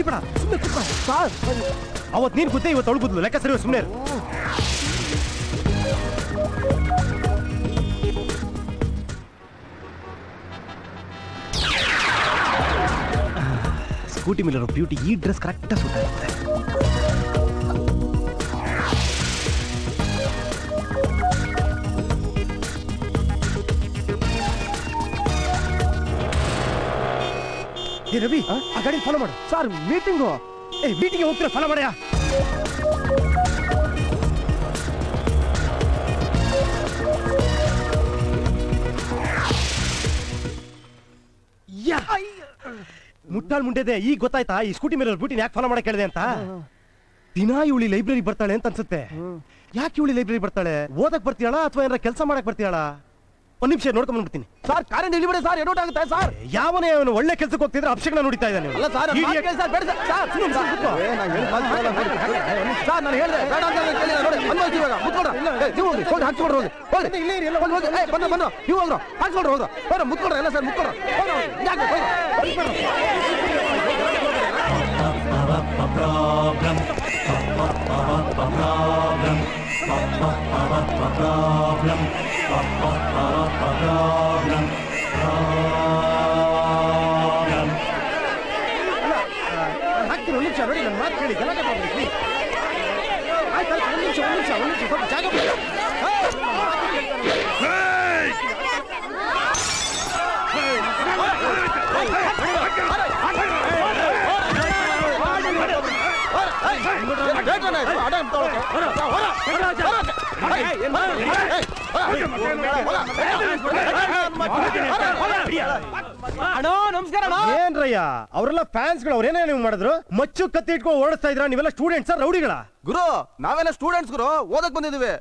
ಹೊಡಿಬೇಡ sir. ಅವತ್ತು ನೀನು ಗೊತ್ತೇ ಇವತ್ತು ಒಳಗುದ್ಲು ಲೆಕ್ಕ ಸರಿ ಸುಮ್ಮನೆ. ಸ್ಕೂಟಿ ಮೇಲಿರೋ ಬ್ಯೂಟಿ ಈ ಡ್ರೆಸ್ ಕರೆಕ್ಟಾಗಿ ಸೂಟ್ ಆಗುತ್ತೆ. ಏ ರವಿ, ಆ ಗಾಡಿ ಫಾಲೋ ಮಾಡು. Sir meeting. ಮೀಟಿಂಗ್ ಹೋಗ್ತೀರಾ? ಫಾಲೋ ಮಾಡ್ಯಾ. ಮುಟ್ಟಾಳ್ ಮುಂಡೆದೆ ಈಗ ಗೊತ್ತಾಯ್ತಾ ಈ ಸ್ಕೂಟಿ ಮೇಲೆ ಬ್ಯೂಟಿನ ಯಾಕೆ ಫಾಲೋ ಮಾಡಕ್ ಹೇಳಿದೆ ಅಂತ. ದಿನ ಇವಳಿ ಲೈಬ್ರರಿ ಬರ್ತಾಳೆ ಅಂತ ಅನ್ಸುತ್ತೆ. ಯಾಕೆ ಇವಳಿ ಲೈಬ್ರರಿ ಬರ್ತಾಳೆ? ಓದಕ್ ಬರ್ತೀಯಾಳ ಅಥವಾ ಏನಾರ ಕೆಲಸ ಮಾಡಕ್ ಬರ್ತೀಯಾಳ? ಒಂದ್ ನಿಮಿಷ ನೋಡ್ಕೊಂಡ್ ಬಂದ್ಬಿಡ್ತೀನಿ. ಸರ್ ಕಾರಿಂದ ಇಳಿಬೇಡಿ ಸರ್, ಎಡೋಟ್ ಆಗುತ್ತೆ ಸರ್. ಯಾವನೇ ಅವನು ಒಳ್ಳೆ ಕೆಲಸಕ್ಕೆ ಹೋಗ್ತಿದ್ರೆ ಅಭಿಷೇಕನ ನೋಡಿತಾ ಇದ್ದಾನೆ. ಅಲ್ಲ ಸರ್, ನಾನು ಹೇಳಿದೆ ಬೇಡ ಅಂತ ಕೇಳಿಲ್ಲ ನೋಡಿ. ಅನ್ವಯಿಸಿವಾಗ ಮುತ್ಕೊಡ್ರ ನೀವು ಹೋಗಿ ಹೋಗಿ ಹಾಕ್ಸ್ಕೊಡ್ರಿ. ಹೋಗಿ ಹೋಗಿ ಇಲ್ಲೇ ಇರಿ. ಎಲ್ಲ ಹೋಗಿ ಬನ್ನ ಬನ್ನ ನೀವು ಹೋಗ್ರ ಹಾಕ್ಸ್ಕೊಡ್ರಿ. ಹೋಗ್ರ ಹೋಗ್ರ ಮುತ್ಕೊಡ್ರ ಎಲ್ಲ ಸರ್ ಮುತ್ಕೊಡ್ರ. ಹಾಕ್ತೀನಿ. ಒಂದು ನಿಮಿಷ ನೋಡಿ, ನನ್ನ ಮಾತು ಕೇಳಿ. ಗಲಾಟೆ ಮಾಡ್ಬಿಡಿ. ಆಯ್ತು ಆಯ್ತು, ಒಂದು ನಿಮಿಷ ಸ್ವಲ್ಪ ಜಾಗ ಏನ್ರಯ್ಯ ಅವರೆಲ್ಲ ಫ್ಯಾನ್ಸ್ ಗಳು. ಅವ್ರೇನೇ ನೀವು ಮಾಡಿದ್ರು? ಮಚ್ಚು ಕತ್ತಿ ಇಟ್ಕೊಂಡು ಓಡಿಸ್ತಾ ಇದ್ರ? ನೀವೆಲ್ಲ ಸ್ಟೂಡೆಂಟ್ಸ್ ರೌಡಿಗಳ? ಗುರು ನಾವೆಲ್ಲ ಸ್ಟೂಡೆಂಟ್ಸ್ ಗುರು, ಓದಕ್ ಬಂದಿದೀವಿ.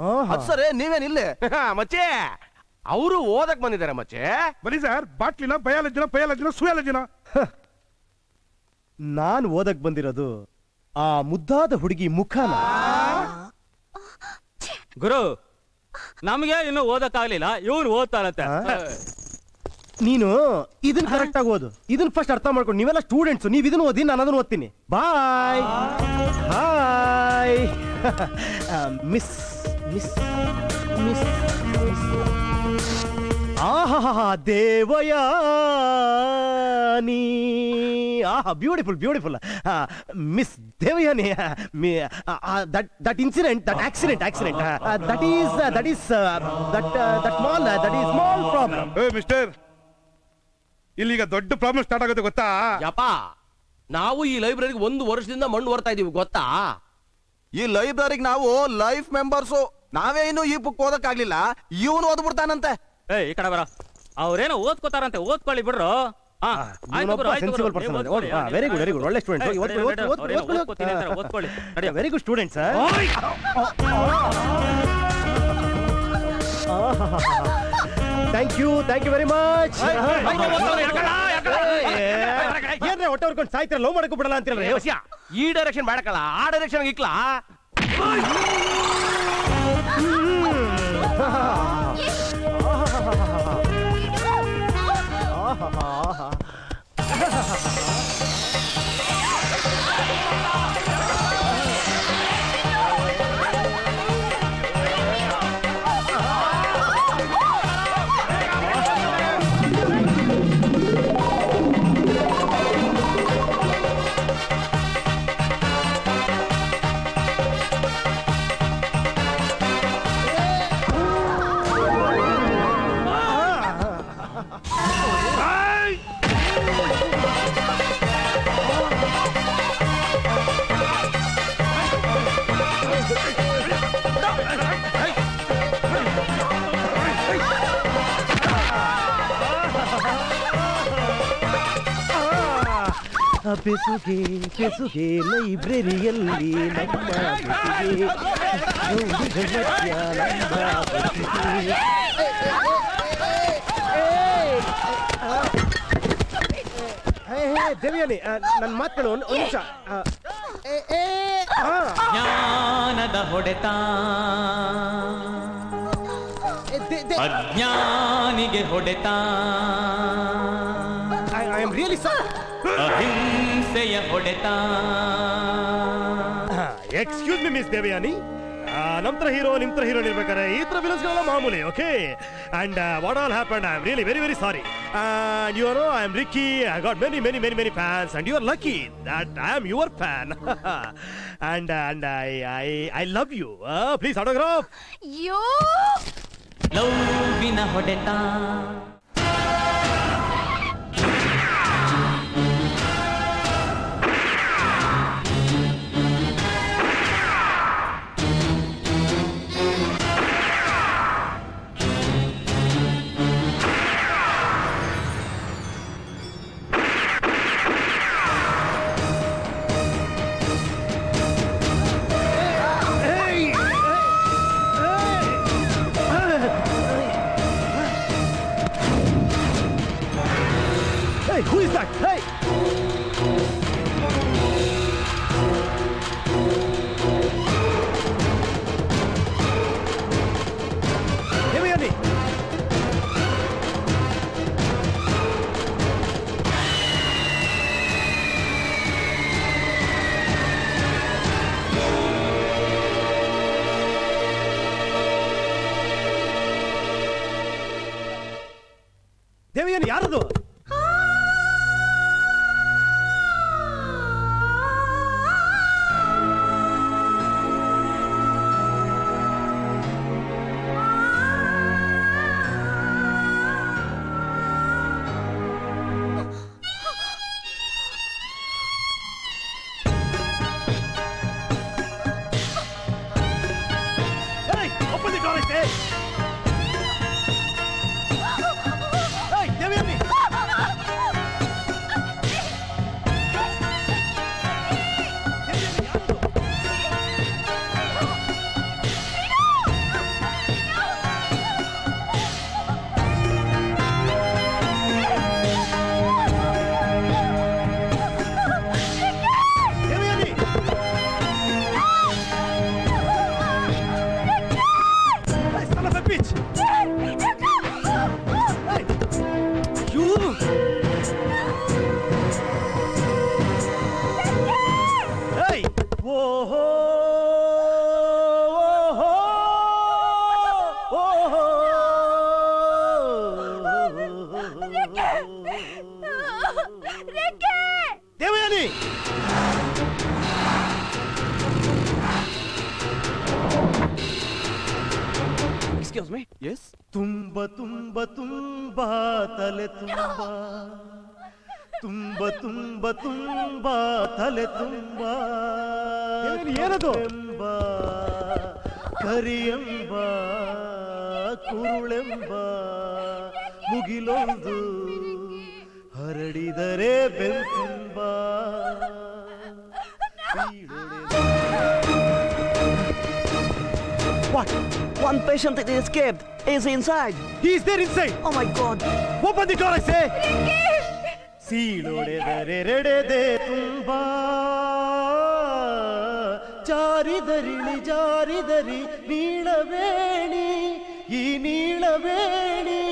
ಸರ್ ನೀವೇನ್ ಇಲ್ಲಿ? ಮಚ್ಚೆ ಅವರು ಓದಕ್ ಬಂದಿದ್ದಾರೆ. ಮಚ್ಚೆ ಬನ್ನಿ ಸರ್. ಬಾಟ್ಲಿನ ಬಯಾಲಜಿನ ಸುಯಾಲಜಿನ. ನಾನು ಓದಕ್ ಬಂದಿರೋದು ಆ ಮುದ್ದಾದ ಹುಡುಗಿ ಮುಖನ. ಗುರು ನಮ್ಗೆ ಇನ್ನು ಓದಕ್ಕಾಗ್ಲಿಲ್ಲ, ಇವನು ಓದ್ತಾರಂತೆ. ನೀನು ಇದನ್ನ ಕರೆಕ್ಟ್ ಆಗಿ ಓದು. ಇದನ್ನ ಫಸ್ಟ್ ಅರ್ಥ ಮಾಡ್ಕೊಂಡು. ನೀವೆಲ್ಲ ಸ್ಟೂಡೆಂಟ್ಸ್, ನೀವ್ ಇದನ್ನ ಓದಿ, ನಾನು ಅದನ್ನ ಓದ್ತೀನಿ. Bye. Hi miss miss miss ಆಹಾ ದೇವಯಾನಿ. ಆಹಾ beautiful beautiful miss Devayani. That incident, that accident that is small problem. Mister, ಇಲ್ಲಿಗ ದೊಡ್ಡ ಪ್ರಾಬ್ಲಮ್ ಸ್ಟಾರ್ಟ್ ಆಗುತ್ತೆ ಗೊತ್ತಾ? ಯಪ್ಪ, ನಾವು ಈ ಲೈಬ್ರರಿಗೆ 1 ವರ್ಷದಿಂದ ಮಣ್ಣು ಹೊರ್ತಾ ಇದೀವಿ ಗೊತ್ತಾ? ಈ ಲೈಬ್ರರಿಗೆ ನಾವು ಲೈಫ್ ಮೆಂಬರ್ಸು. ನಾವೇ ಇನ್ನು ಈ ಬುಕ್ ಓದಕ್ಕಾಗ್ಲಿಲ್ಲ, ಇವನು ಓದ್ಬಿಡ್ತಾನಂತೆ. ಈ ಕಡೆ ಬರ. ಅವ್ರೇನೋ ಓದ್ಕೋತಾರಂತೆ, ಓದ್ಕೊಳ್ಳಿ ಬಿಡ್ರು. Sensible person. Very good very good. ಒಳ್ಳೆ student. Very good student sir. Thank you very much. ಏನ್ರೆ ಹೊಟ್ಟೆ ಹೊರ್ಕೊಂಡು ಸಾಯ್ತೀರ? ಲವ್ ಮಾಡಕ್ಕೂ ಬಿಡಲ್ಲ ಅಂತೀರಲ್ಲ. ಈ ಡೈರೆಕ್ಷನ್ ಮಾಡಕ್ಕಲ್ಲ, ಆ ಡೈರೆಕ್ಷನ್ ಇಕ್ಲಾ. ಬೆಸುಗೆ ಲೈಬ್ರರಿಯಲ್ಲಿ ನಮ್ಮ ದೇವಿಯಾನಿ, ನನ್ನ ಮಾತುಗಳು ಒಂದು ನಿಮಿಷ. ಜ್ಞಾನದ ಹೊಡೆತ ಅಜ್ಞಾನಿಗೆ ಹೊಡೆತ. I am really sorry. ಅಹಿಂಸೆಯ ಹೊಡೆತ. ಎಕ್ಸ್ಕ್ಯೂಸ್ ಮಿ ಮಿಸ್ ದೇವಯಾನಿ, ನಮ್ತರ ಹೀರೋ ನಿಮ್ತರ ಹೀರೋ ಇರ್ಬೇಕಾರೆ ಈ ತರ ವಿಲನ್ಸ್ಗಳೆಲ್ಲ ಮಾಮೂಲಿ. Okay, and what all happen, I am really very very sorry. And you know I am Ricky, I got many many many many fans and you are lucky that I am your fan. And I love you. Please autograph. ಯೋ ನೋವಿನ ಹೊಡೆತ. Hey, who is that? Hey! Devyani! Devyani, ಯಾರದು? Open the door, I say! Hey, Devyani! Devyani excuse me. Yes. ತುಂಬ ತುಂಬ ತುಂಬ ತಲೆ ತುಂಬ ತುಂಬ ತುಂಬ ತುಂಬ ತಲೆ ತುಂಬ ಏನದು ಎಂಬ ಕರಿಯೆಂಬ ಕುರುಳೆಂಬ ಮುಗಿಲೊಂದು ಹರಡಿದರೆ ಬೆಂಬ. What? One patient that escaped is inside. He is there inside. Oh my God. Open the door, I say. ಸೀಳೊಡೆದರೆ ರೆಡೆದೆ ತುಂಬ ಜಾರಿದರಿಳಿ ಜಾರಿದರಿ ನೀಳವೇಣಿ ಈ ನೀಳವೇಣಿ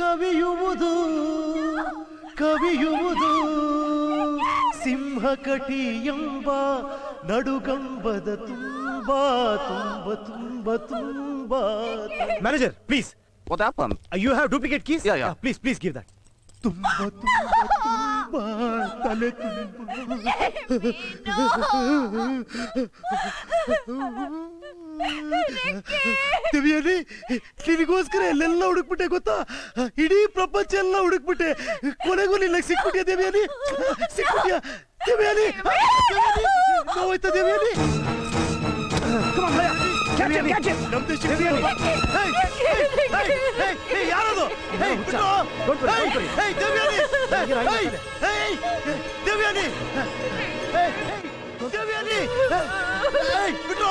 ಕವಿಯುವುದು ಕವಿಯುವುದು ಸಿಂಹಕಟಿ ಎಂಬ ನಡುಗಂಬದ ತುಂಬ ತುಂಬ ತುಂಬ ತುಂಬ. Manager please. What happened? You have duplicate keys? Yeah. Please give that. ತುಂಬ ತುಂಬ ತುಂಬ ತಲೆ ತುಂಬ. ದೇವಿಯನಿ, ನಿನಗೋಸ್ಕರ ಎಲ್ಲೆಲ್ಲ ಹುಡುಕ್ಬಿಟ್ಟೆ ಗೊತ್ತಾ? ಇಡೀ ಪ್ರಪಂಚ ಎಲ್ಲ ಹುಡುಕ್ಬಿಟ್ಟೆ, ಕೊನೆಗೂ ನಿನ್ನ ಸಿಕ್ಬಿಟ್ಯಾ ದೇವಿಯನಿ? ಸಿಕ್ಬಿಟ್ಯಾ ದೇವಿಯನಿ? ನೋವಾಯ್ತಾ ದೇವಿಯನಿ? ಯಾರದು? ಬಿಟ್ಟು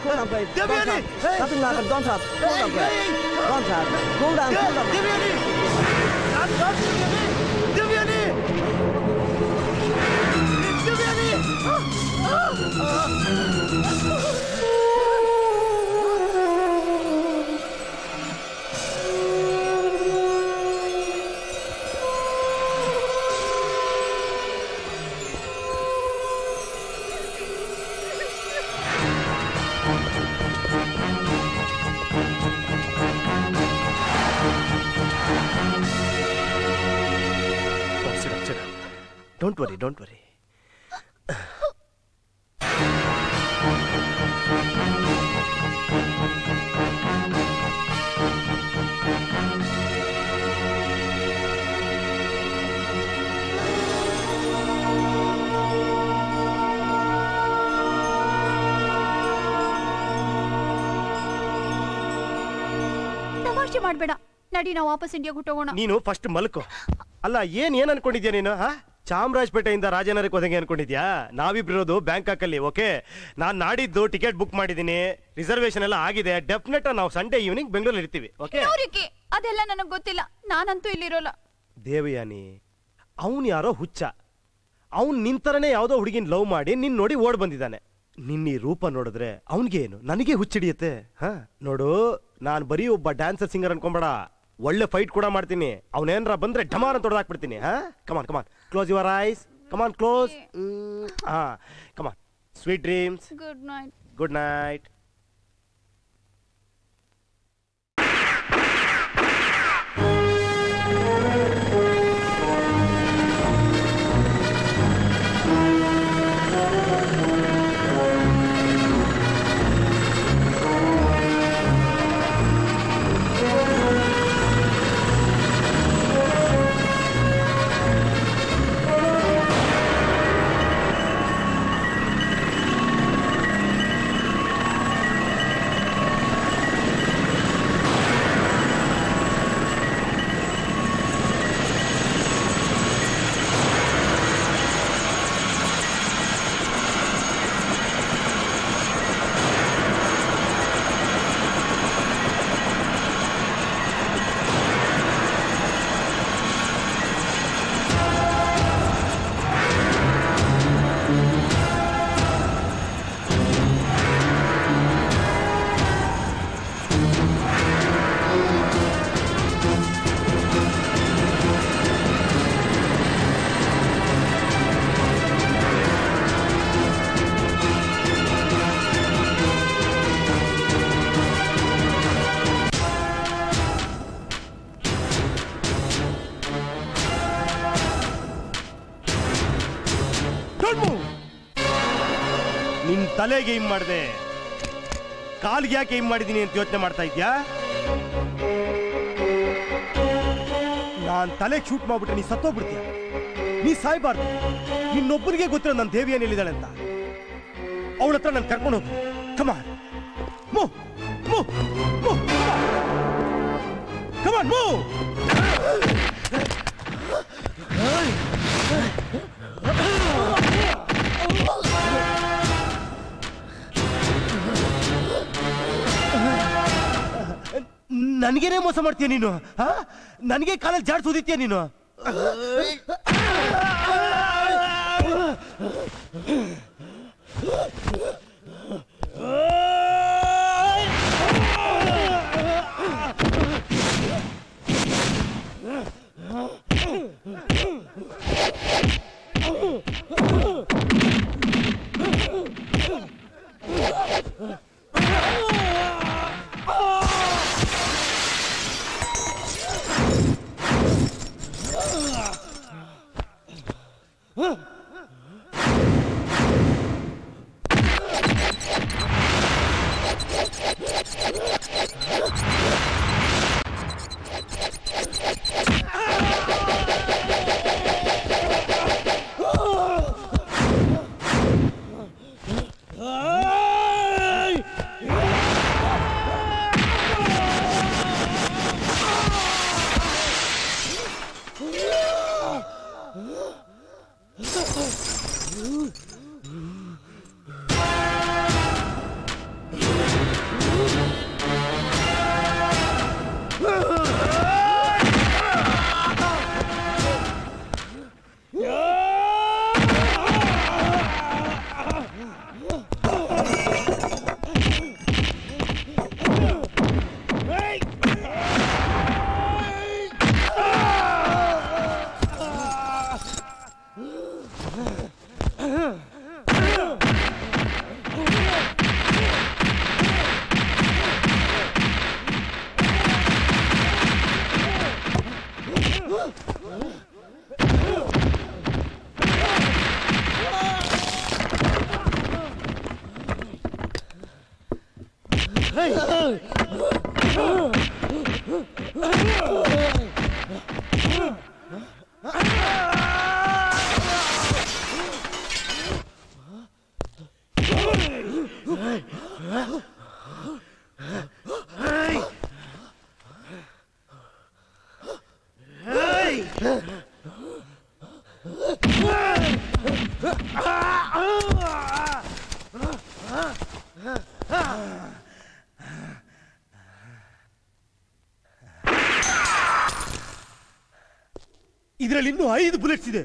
Cool down, please. Devyani! Nothing like it. Don't touch. Cool down, please. Don't touch. Cool down, cool down. Devyani! Devyani! Devyani! Don't worry don't worry. ತಮಾಷೆ ಮಾಡ್ಬೇಡ, ನಡಿ ನಾವು ವಾಪಸ್ ಇಂಡಿಯಾಗೆ ಹೊಟ್ಟೋಗೋಣ. ನೀನು ಫಸ್ಟ್ ಮಲ್ಕೋ. ಅಲ್ಲ ಏನ್ ಅನ್ಕೊಂಡಿದ್ಯಾ ನೀನು? ಚಾಮರಾಜಪೇಟೆಯಿಂದ ರಾಜನಗರಕ್ಕೆ ಹೋದಂಗೆ ಅನ್ಕೊಂಡಿದ್ಯಾ? ನಾವಿಬ್ರಿರೋದು ಬ್ಯಾಂಕಾಕಲ್ಲಿ. ಓಕೆ, ನಾನ್ ನಾಡಿದ್ದು ಟಿಕೆಟ್ ಬುಕ್ ಮಾಡಿದೀನಿ, ರಿಸರ್ವೇಶನ್ ಎಲ್ಲ ಆಗಿದೆ. ಡೆಫಿನೆಟ್ ನಾವು ಸಂಡೇ ಈವ್ನಿಂಗ್ ಬೆಂಗಳೂರಲ್ಲಿ ಇರ್ತೀವಿ. ಓಕೆ, ಅದೆಲ್ಲ ನನಗ್ ಗೊತ್ತಿಲ್ಲ, ನಾನಂತೂ ಇಲ್ಲಿರೋಲ್ಲ. ದೇವಯಾನಿ, ಅವನ್ ಯಾರೋ ಹುಚ್ಚ. ಅವ್ನ್ ನಿಂತರನೇ ಯಾವ್ದೋ ಹುಡುಗಿನ ಲವ್ ಮಾಡಿ ನಿನ್ ನೋಡಿ ಓಡ್ ಬಂದಿದ್ದಾನೆ. ನಿನ್ನ ಈ ರೂಪ ನೋಡಿದ್ರೆ ಅವನ್ಗೆ ಏನು, ನನಗೆ ಹುಚ್ಚಿಡಿಯತ್ತೆ. ನೋಡು, ನಾನ್ ಬರೀ ಒಬ್ಬ ಡ್ಯಾನ್ಸರ್ ಸಿಂಗರ್ ಅನ್ಕೊಂಬೇಡ, ಒಳ್ಳೆ ಫೈಟ್ ಕೂಡ ಮಾಡ್ತೀನಿ. ಅವನೇನ್ರ ಬಂದ್ರೆ ಢಮಾರ್ ಅಂತ ಹೊಡೆದಾಕ್ಬಿಡ್ತೀನಿ. Come on come on, close your eyes, come on close. Come on, sweet dreams. Good night. Good night. ನಿನ್ ತಲೆಗೆ ಏನ್ ಮಾಡಿದೆ, ಕಾಲ್ಗೆ ಯಾಕೆ ಏನ್ ಮಾಡಿದೀನಿ ಅಂತ ಯೋಚನೆ ಮಾಡ್ತಾ ಇದ್ಯಾ? ನಾನ್ ತಲೆಗೆ ಶೂಟ್ ಮಾಡ್ಬಿಟ್ರೆ ನೀ ಸತ್ತೋಗ್ಬಿಡ್ತೀಯ. ನೀ ಸಾಯ್ಬಾರ್ದು. ನಿನ್ನೊಬ್ಬನಿಗೆ ಗೊತ್ತಿರೋ ನನ್ನ ದೇವಿಯನ್ನು ಎಲ್ಲಿದ್ದಾಳೆ ಅಂತ. ಅವಳ ಹತ್ರ ನಾನು ಕರ್ಕೊಂಡು ಹೋಗು. Come on move move move, come on move. ನನಗೇನೆ ಮೋಸ ಮಾಡ್ತೀಯ ನೀನು? ನನಗೆ ಕಾಲಲ್ಲಿ ಜಾಡ್ ಸುದಿತ್ಯ ನೀನು? ಇದರಲ್ಲಿ ಇನ್ನೂ 5 ಬುಲೆಟ್ಸ್ ಇದೆ.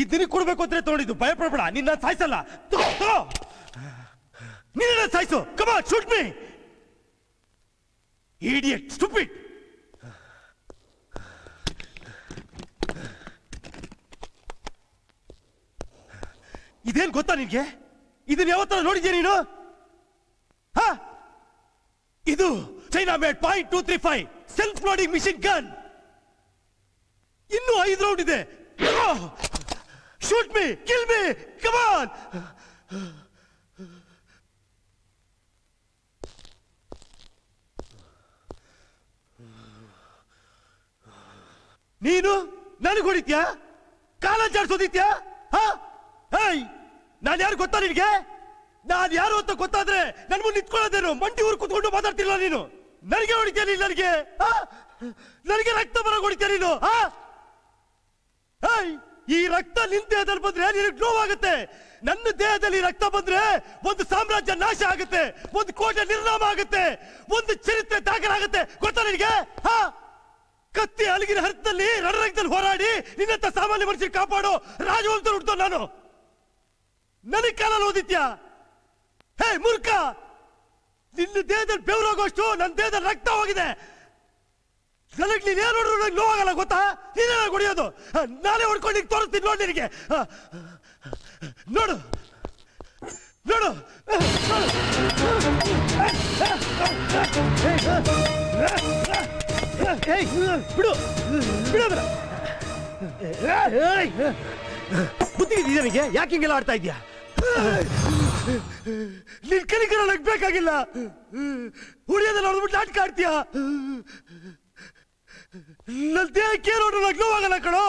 ಇದನ್ನ ಕೊಡ್ಬೇಕು ಅಂದ್ರೆ ತಗೊಂಡಿದ್ದು. ಭಯ ಪಡಬೇಡ, ನಿನ್ನ ಸಾಯಿಸಲ್ಲ. ನಿನ್ನ ಸಾಯಿಸು. Come on, shoot me idiot, stupid. ಇದೇನ್ ಗೊತ್ತಾ ನಿನ್ಗೆ? ಇದನ್ನ ಯಾವತ್ತಾರ ನೋಡಿದ್ಯಾ ನೀನು? ಇದು China made .235 self loading machine gun. ಇನ್ನೂ 5 ರೌಂಡ್ ಇದೆ. Shoot me, kill me, come on. ನೀನು ನನಗೆ ಹೊಡಿತ್ಯಾ? ಕಾಲ ಜಾಡ್ಸೋದಿತ್ಯಾ? ನಾನು ಯಾರು ಗೊತ್ತಾ ನಿನ್ಗೆ? ನಾನು ಯಾರು ಅಂತ ಗೊತ್ತಾದ್ರೆ ನನ್ ಮುಂದೆ ನಿಂತ್ಕೊಳ್ಳೋದೇನು? ಮಂಡಿ ಊರು ಕುತ್ಕೊಂಡು ಮಾತಾಡ್ತಿಲ್ಲ ನೀನು. ನನಗೆ ಹೊಡಿತ್ಯಾ ನೀನು? ನನಗೆ ರಕ್ತ ಬರ ಹೊಡಿತ್ಯಾ ನೀನು? ಈ ರಕ್ತ ನಿನ್ ದೇಹದಲ್ಲಿ ಬಂದ್ರೆ ನಿನಗೆ ನೋವಾಗುತ್ತೆ. ನನ್ನ ದೇಹದಲ್ಲಿ ರಕ್ತ ಬಂದ್ರೆ ಒಂದು ಸಾಮ್ರಾಜ್ಯ ನಾಶ ಆಗುತ್ತೆ, ಒಂದು ಕೋಟೆ ನಿರ್ನಾಮ ಆಗುತ್ತೆ, ಒಂದು ಚರಿತ್ರೆ ದಾಖಲಾಗುತ್ತೆ. ಗೊತ್ತಾ ನಿನಗೆ? ಕತ್ತಿ ಅಲಗಿನ ಹರ್ತದಲ್ಲಿ ರಣರಂಗದಲ್ಲಿ ಹೋರಾಡಿ ನಿನ್ನಂತ ಸಾಮಾನ್ಯ ಮನುಷ್ಯರು ಕಾಪಾಡೋ ರಾಜವಂಶ ಹುಡ್ತೋ ನಾನು. ನನಗೆ ಕಾಲಲ್ಲಿ ಓದಿತ್ಯಾ? ಹೇ ಮೂರ್ಖ, ನಿನ್ನ ದೇಹದಲ್ಲಿ ಬೆವರಾಗೋಷ್ಟು ನನ್ನ ದೇಹದಲ್ಲಿ ರಕ್ತ ಹೋಗಿದೆ. ನನಗೆ ನೀನೇನು ನೋಡಿದ್ರು ನನಗೆ ನೋವಾಗಲ್ಲ, ಗೊತ್ತಾ? ನೀನೇ ಹೊಡಿಯೋದು. ನಾನೇ ಹೊಡ್ಕೊಂಡು ತೋರಿಸ್ತೀನಿ ನೋಡಿ ನಿನಗೆ. ನೋಡು ನೋಡು. ಬಿಡು ಬಿಡೋದ್ರ. ಬುದ್ಧಿ ಇದೆಯಾ ನಿನಗೆ? ಯಾಕೆ ಹಿಂಗೆಲ್ಲ ಆಡ್ತಾ ಇದೀಯಾ? ನಿನ್ ಕಲಿಕರ ನನಗೆ ಬೇಕಾಗಿಲ್ಲ. ಹುಡಿಯೋದಲ್ಲ ನೋಡ್ಬಿಟ್ಟು ನಾಟಕ ಆಡ್ತೀಯ. ನನ್ನ ದೇಹಕ್ಕೆ ನೋಡ್ರು ನನಗೆ ನೋವಾಗಲ್ಲ ಕಣೋ.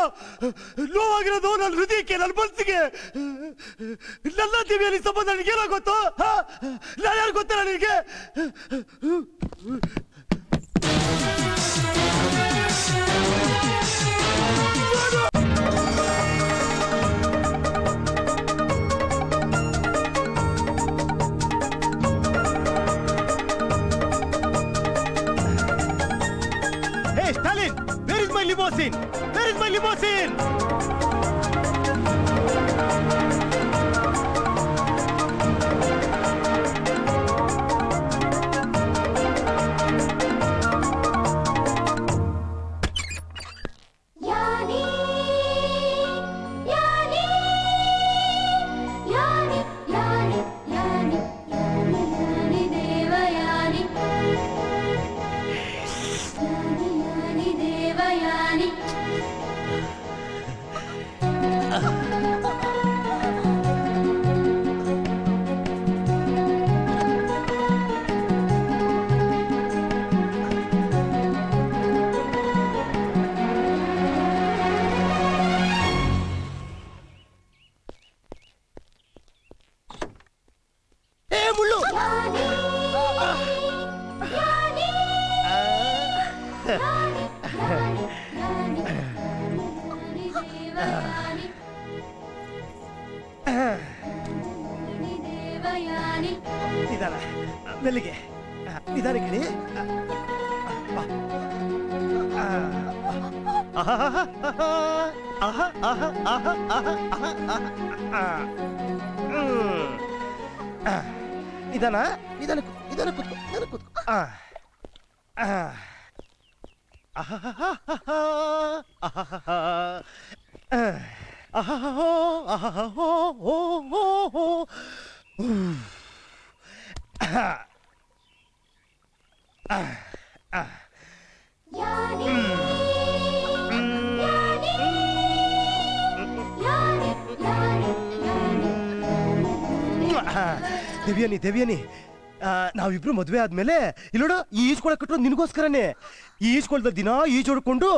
ನೋವಾಗಿರೋದು ನನ್ನ ಹೃದಯಕ್ಕೆ, ನನ್ನ ಮನಸ್ಸಿಗೆ. ನನ್ನ ದಿವ್ಯಲ್ಲಿ ಸಂಬಂಧ ನನಗೇನೋ ಗೊತ್ತು? ನಾನು ಯಾರು ಗೊತ್ತಿಲ್ಲ ನಿನಗೆ? Hey Stalin, where is my limousine? Where is my limousine? ಮೆಲ್ಲಿಗೆ ನಿಧಾನ ಕಿಳಿ. ನಿಧಾನ ನಿಧಾನ ನಿಧಾನ ಕೂತ್ಕೋ, ನಿಧಾನ ಕೂತ್ಕೋ. ದೇವ್ಯಾನಿ ದೇವ್ಯಾನಿ ನಾವಿಬ್ರು ಮದ್ವೆ ಆದ್ಮೇಲೆ ಇಲ್ಲೋಡು ಈ ಈಜ್ಕೊಳ ಕಟ್ಟೋದು ನಿನ್ಗೋಸ್ಕರನೇ. ಈ ಈಜ್ಕೊಳ್ದ ದಿನ ಈಜ್ ಹೊಡ್ಕೊಂಡು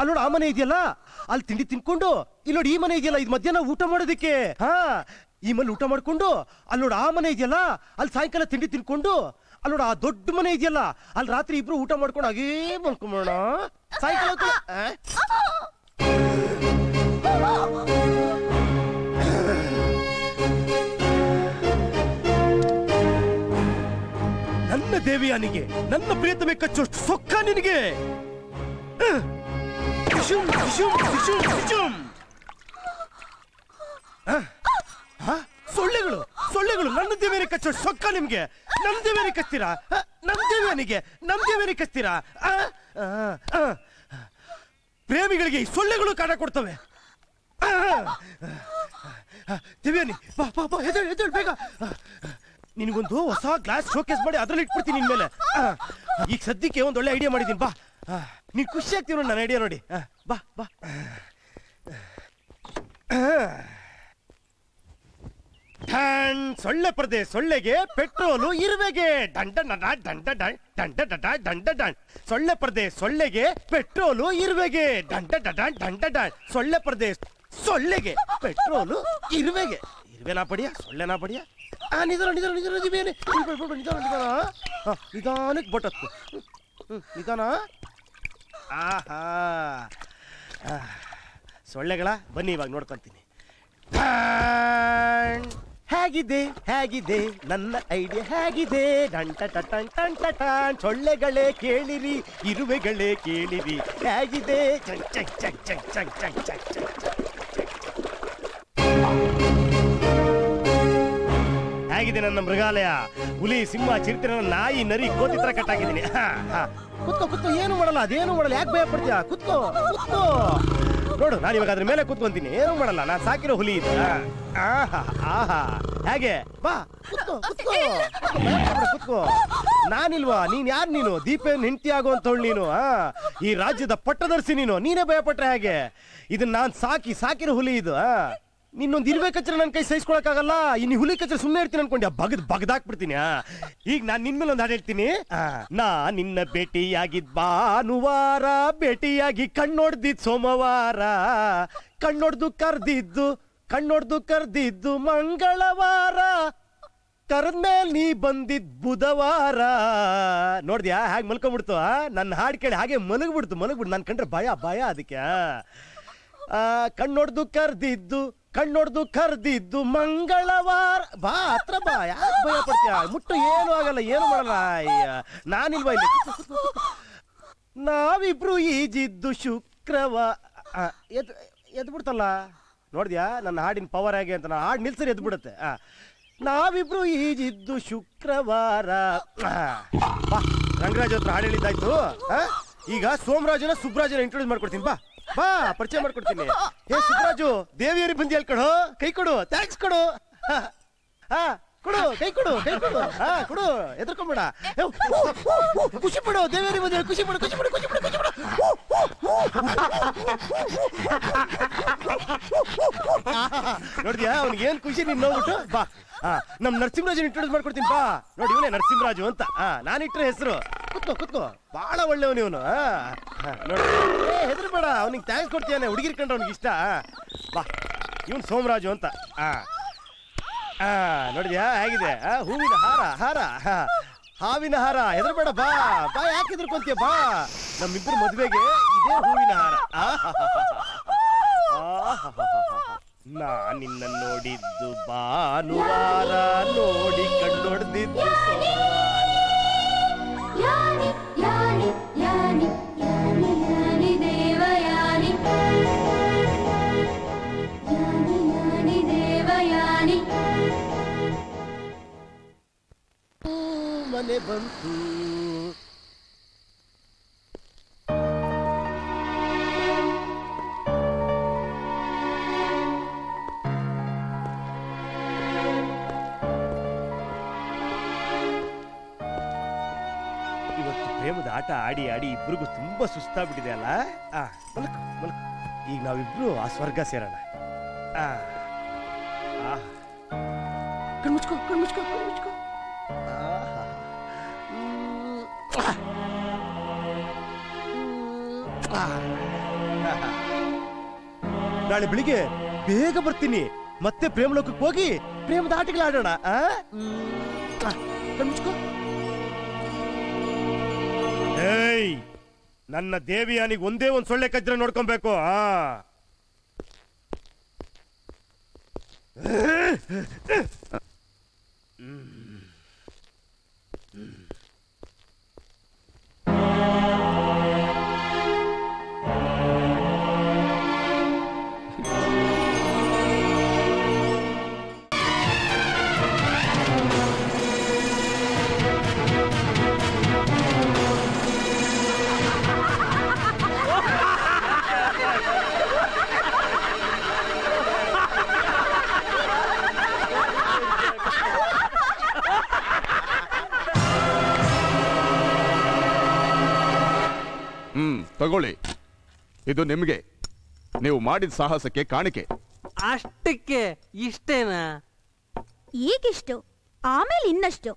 ಅಲ್ಲೋಡು ಆ ಮನೆ ಇದೆಯಲ್ಲ ಅಲ್ಲಿ ತಿಂಡಿ ತಿನ್ಕೊಂಡು ಇಲ್ಲೋಡು ಈ ಮನೆ ಇದೆಯಲ್ಲ ಇದು ಮಧ್ಯಾಹ್ನ ಊಟ ಮಾಡೋದಕ್ಕೆ. ಈ ಮನೆ ಊಟ ಮಾಡ್ಕೊಂಡು ಅಲ್ಲೋಡು ಆ ಮನೆ ಇದೆಯಲ್ಲ ಅಲ್ಲಿ ಸಾಯಂಕಾಲ ತಿಂಡಿ ತಿನ್ಕೊಂಡು ಅಲ್ಲೋಡು ಆ ದೊಡ್ಡ ಮನೆ ಇದೆಯಲ್ಲ ಅಲ್ಲಿ ರಾತ್ರಿ ಇಬ್ರು ಊಟ ಮಾಡ್ಕೊಂಡು ಹಾಗೇ ಮಲ್ಕೊಂಬೋಣ. ಸಾಯಂಕಾಲ ನನ್ನ ದೇವಿಯಾನಿಗೆ ನನ್ನ ಪ್ರಿಯತಮೆ ಕಚ್ಚೋಷ್ಟು ಸೊಕ್ಕ ನಿನಗೆ. ಸೊಳ್ಳೆಗಳು ಸೊಳ್ಳೆಗಳು ನನ್ನ ದೇವಿಯನೇ ಕಚ್ಚೋಷ್ಟು ಸೊಕ್ಕ ನಿಮ್ಗೆ. ನಮ್ ದೇವಿಯನೇ ಕಚ್ತೀರಾ? ನಮ್ ದೇವಿಯನಿಗೆ ನಮ್ ದೇವಿಯನೇ ಕಚ್ತೀರಾ? ಪ್ರೇಮಿಗಳಿಗೆ ಈ ಸೊಳ್ಳೆಗಳು ಕಾಟ ಕೊಡ್ತವೆ. ದೇವಿಯಾನಿ ಬಾ ಬಾ ಬಾ ಎದ್ದೇಳು ಬೇಗ. ನಿನಗೊಂದು ಹೊಸ ಗ್ಲಾಸ್ ಶೋಕೇಸ್ ಮಾಡಿ ಅದ್ರಲ್ಲಿ ಇಟ್ಬಿಡ್ತೀನಿ ನಿನ್ ಮೇಲೆ. ಈಗ ಸದ್ಯಕ್ಕೆ ಒಂದ್ ಒಳ್ಳೆ ಐಡಿಯಾ ಮಾಡಿದೀನಿ ಬಾ. ನೀನ್ ಖುಷಿ ಆಗ್ತೀವಿ ನೋಡಿ ನನ್ನ ಐಡಿಯಾ ನೋಡಿ. ಬಾ ಬಾ. ಸೊಳ್ಳೆ ಪರದೆ ಸೊಳ್ಳೆಗೆ ಪೆಟ್ರೋಲು ಇರುವೆಗೆ ದಂಡ ದಂಡ ದಂಡ ದಂಡ ದಂಡ. ಸೊಳ್ಳೆ ಪರದೆ ಸೊಳ್ಳೆಗೆ ಪೆಟ್ರೋಲು ಇರುವೆಗೆ ದಂಡ ದಂಡ. ಸೊಳ್ಳೆ ಪರದೆ ಸೊಳ್ಳೆಗೆ ಪೆಟ್ರೋಲು ಇರುವೆಗೆ. ಇರುವೆನಾ ಪಡಿಯ ಸೊಳ್ಳೆನಾ ಪಡಿಯ. ನಿಧಾನ ನಿಧಾನ ನಿಧಾನ ದಿವೇನೆ ನಿಧಾನ ನಿಧಾನ. ನಿಧಾನಕ್ಕೆ ಬೊಟ್ಟತ್ತು. ನಿಧಾನ. ಆಹಾ ಸೊಳ್ಳೆಗಳ ಬನ್ನಿ ಇವಾಗ ನೋಡ್ಕೊಂತೀನಿ. ಹೇಗಿದೆ ಹೇಗಿದೆ ನನ್ನ ಐಡಿಯಾ ಹೇಗಿದೆ? ಡಂಟ ಟಟನ್ ಟಂಟ ಟನ್. ಸೊಳ್ಳೆಗಳೇ ಕೇಳಿರಿ ಇರುವೆಗಳೇ ಕೇಳಿರಿ ಹೇಗಿದೆ? ಚಕ್ ಚಕ್ ಚಕ್ ಚಕ್ ಚಕ್ ಚಕ್ ಚಕ್ ಚಕ್. ಹೇಗಿದೆ ನನ್ನ ಮೃಗಾಲಯ? ಹುಲಿ ಸಿಂಹ ಚಿರತೆ ನಾಯಿ ನರಿ ಕೋತಿ ತರ ಕಟ್ಟಾಕಿದ್ದೀನಿ. ಕುತ್ಕೋ ಕುತ್ಕೋ ಏನು ಮಾಡಲ್ಲ ಅದೇನು ಮಾಡಲ್ಲ. ಯಾಕೆ ಭಯ ಪಡ್ತೀಯ? ಕುತ್ಕೋ ಕುತ್ಕೋ. ನೋಡು ನಾನು ಇವಾಗ ಅದ್ರ ಮೇಲೆ ಕುತ್ಕೊಂತೀನಿ ಏನು ಮಾಡಲ್ಲ. ನಾನು ಸಾಕಿರೋ ಹುಲಿ ಇದೆ. ಆಹಾ ಆಹಾ ಹೇಗೆ ಬಾ ಕುತ್ಕೋ ಕುತ್ಕೋ ಕುತ್ಕೋ. ನಾನಿಲ್ವಾ? ನೀನ್ ಯಾರು ನೀನು? ದೀಪೇನ್ ಹೆಂಡತಿ ಆಗುವಂತವಳು ನೀನು. ಈ ರಾಜ್ಯದ ಪಟ್ಟದರ್ಶಿ ನೀನು. ನೀನೇ ಭಯ ಪಟ್ರೆ ಹೇಗೆ? ಇದನ್ನ ನಾನ್ ಸಾಕಿರೋ ಹುಲಿ ಇದು. ನಿನ್ನೊಂದು ಇರ್ಬೇಕಚ್ಚರ ನನ್ನ ಕೈ ಸಹಿಸ್ಕೊಳಕ್ಕಾಗಲ್ಲ. ಇನ್ನು ಹುಲಿ ಕಚ್ಚರ ಸುಮ್ಮನೆ ಇರ್ತೀನಿ ಅನ್ಕೊಂಡ್ಯಾ? ಬಗ್ದಾಕ್ಬಿಡ್ತೀನಿ. ಈಗ ನಾನ್ ನಿನ್ ಮೇಲೆ ಒಂದು ಹಾಡು ಹೇಳ್ತೀನಿ. ನಾ ನಿನ್ನ ಭೇಟಿಯಾಗಿದ್ ಭಾನುವಾರ, ಭೇಟಿಯಾಗಿ ಕಣ್ಣೊಡ್ದಿದ್ ಸೋಮವಾರ, ಕಣ್ಣೊಡ್ದು ಕರ್ದಿದ್ದು ಮಂಗಳವಾರ, ಕರ್ದ್ಮೇಲ್ ನೀ ಬಂದಿದ್ ಬುಧವಾರ. ನೋಡ್ದ್ಯಾ ಹಾಗೆ ಮಲ್ಕೊಂಡ್ಬಿಡ್ತು. ನನ್ನ ಹಾಡು ಕೇಳಿ ಹಾಗೆ ಮಲಗ್ಬಿಡ್ತು. ನನ್ ಕಂಡ್ರೆ ಭಯ ಅದಕ್ಕೆ. ಕಣ್ಣೊಡ್ದು ಕರ್ದಿದ್ದು ಮಂಗಳವಾರ. ಬಾ ಹತ್ರ ಬಾ. ಯಾಕೆ ಭಯ ಪಡ್ತೀಯ? ಮುಟ್ಟು ಏನು ಆಗಲ್ಲ ಏನು ಮಾಡಲ್ಲ. ನಾನಿಲ್ವಾ ಇಲ್ಲಿ? ನಾವಿಬ್ರು ಈಜಿದ್ದು ಶುಕ್ರವಾರ. ಎದ್ದು ಬಿಡ್ತಲ್ಲ. ನೋಡ್ದ್ಯಾ ನನ್ನ ಹಾಡಿನ ಪವರ್ ಹೇಗೆ ಅಂತ? ನಾ ಹಾಡು ನಿಲ್ಸರಿ ಎದ್ದು ಬಿಡುತ್ತೆ. ನಾವಿಬ್ರು ಈಜಿದ್ದು ಶುಕ್ರವಾರ. ಬಾ ರಂಗರಾಜ್ ಹತ್ರ ಹಾಡು ಹೇಳಿದ್ದಾಯ್ತು. ಈಗ ಸೋಮರಾಜನ ಸುಬ್ರಾಜನ ಇಂಟ್ರೊಡ್ಯೂಸ್ ಮಾಡ್ಕೊಡ್ತೀನಿ. ಬಾ ಬಾ ಪರಿಚಯ ಮಾಡ್ಕೊಡ್ತೀನಿ. ಹೇ ಸುಬ್ರಾಜು, ದೇವಿಯರಿ ಬಂದಿ ಹೇಳ್ಕೊಡು. ಕೈ ಕೊಡು. ಥ್ಯಾಂಕ್ಸ್ ಕೊಡು. ಕೊಡು ಕೈ ಕೊಡು. ಕೊಡು ಎದ್ರಕೊಂಬೇಡ. ಖುಷಿ ಪಡು. ದೇವಿಯರಿ ಬಂದಿ ಖುಷಿ ಪಡು. ನೋಡಿದ್ಯಾ ಅವ್ನಿಗೆ ಏನ್ ಖುಷಿ ನೀನ್ ನೋಡ್ಬಿಟ್ಟು. ಬಾ ನಮ್ ನರಸಿಂಹರಾಜನ್ ಇಂಟ್ರೊಡ್ಯೂಸ್ ಮಾಡ್ಕೊಡ್ತೀನಿ. ಬಾ ನೋಡಿ ಇವನೇ ನರಸಿಂಹರಾಜು ಅಂತ. ನಾನಿಟ್ರೆ ಹೆಸರು. ಕುತ್ಕೋ ಬಹಳ ಒಳ್ಳೆಯವನು ಇವನು. ನೋಡಿ ಹೆದರ್ಬೇಡ. ಅವ್ನಿಗೆ ಥ್ಯಾಂಕ್ಸ್ ಕೊಡ್ತೀಯಾನೆ. ಹುಡುಗಿರ್ ಕಂಡ್ರೆ ಅವ್ನಿಗೆ ಇಷ್ಟ. ಬಾ ಇವನು ಸೋಮರಾಜು ಅಂತ. ನೋಡಿದ್ಯಾ ಹೇಗಿದೆ? ಹೂವಿನ ಹಾರ ಹಾವಿನ ಹಾರ. ಹೆದರ್ಬೇಡ ಬಾ. ಯಾಕೆ ಹೆದರ್ಕೊಂತೀಯ? ಬಾ ನಮ್ಮಿಬ್ಬರು ಮದ್ವೆಗೆ ಇದೇ ಹೂವಿನ ಹಾರ. ನಾ ನಿನ್ನ ನೋಡಿದ್ದು ಭಾನುವಾರ, ನೋಡಿ ಕಣ್ಣೊಡ್ದಿದ್ದು ಸೋಮವಾರ. ಮನೆ ಬಂತು. ಇವತ್ತು ಪ್ರೇಮದ ಆಟ ಆಡಿ ಇಬ್ರಿಗೂ ತುಂಬಾ ಸುಸ್ತಾಗ್ಬಿಟ್ಟಿದೆ ಅಲ್ಲ. ಮಲ್ಕು. ಈಗ ನಾವಿಬ್ರು ಆ ಸ್ವರ್ಗ ಸೇರೋಣ. ಕಣ್ಮುಚ್ಕೋ. ನಾಳೆ ಬೆಳಿಗ್ಗೆ ಬೇಗ ಬರ್ತೀನಿ. ಮತ್ತೆ ಪ್ರೇಮಲೋಕಕ್ಕೆ ಹೋಗಿ ಪ್ರೇಮದ ಆಟಗಳಾಡೋಣ. ಏಯ್, ನನ್ನ ದೇವಿಯಾನಿಗೆ ಒಂದೇ ಒಂದ್ ಸೊಳ್ಳೆ ಕಜ್ರ ನೋಡ್ಕೊಬೇಕು. ತಗೊಳ್ಳಿ, ಇದು ನಿಮ್ಗೆ. ನೀವು ಮಾಡಿದ ಸಾಹಸಕ್ಕೆ ಕಾಣಿಕೆ. ಅಷ್ಟಕ್ಕೆ ಇಷ್ಟೇನಾ? ಈಗಿಷ್ಟು, ಆಮೇಲೆ ಇನ್ನಷ್ಟು.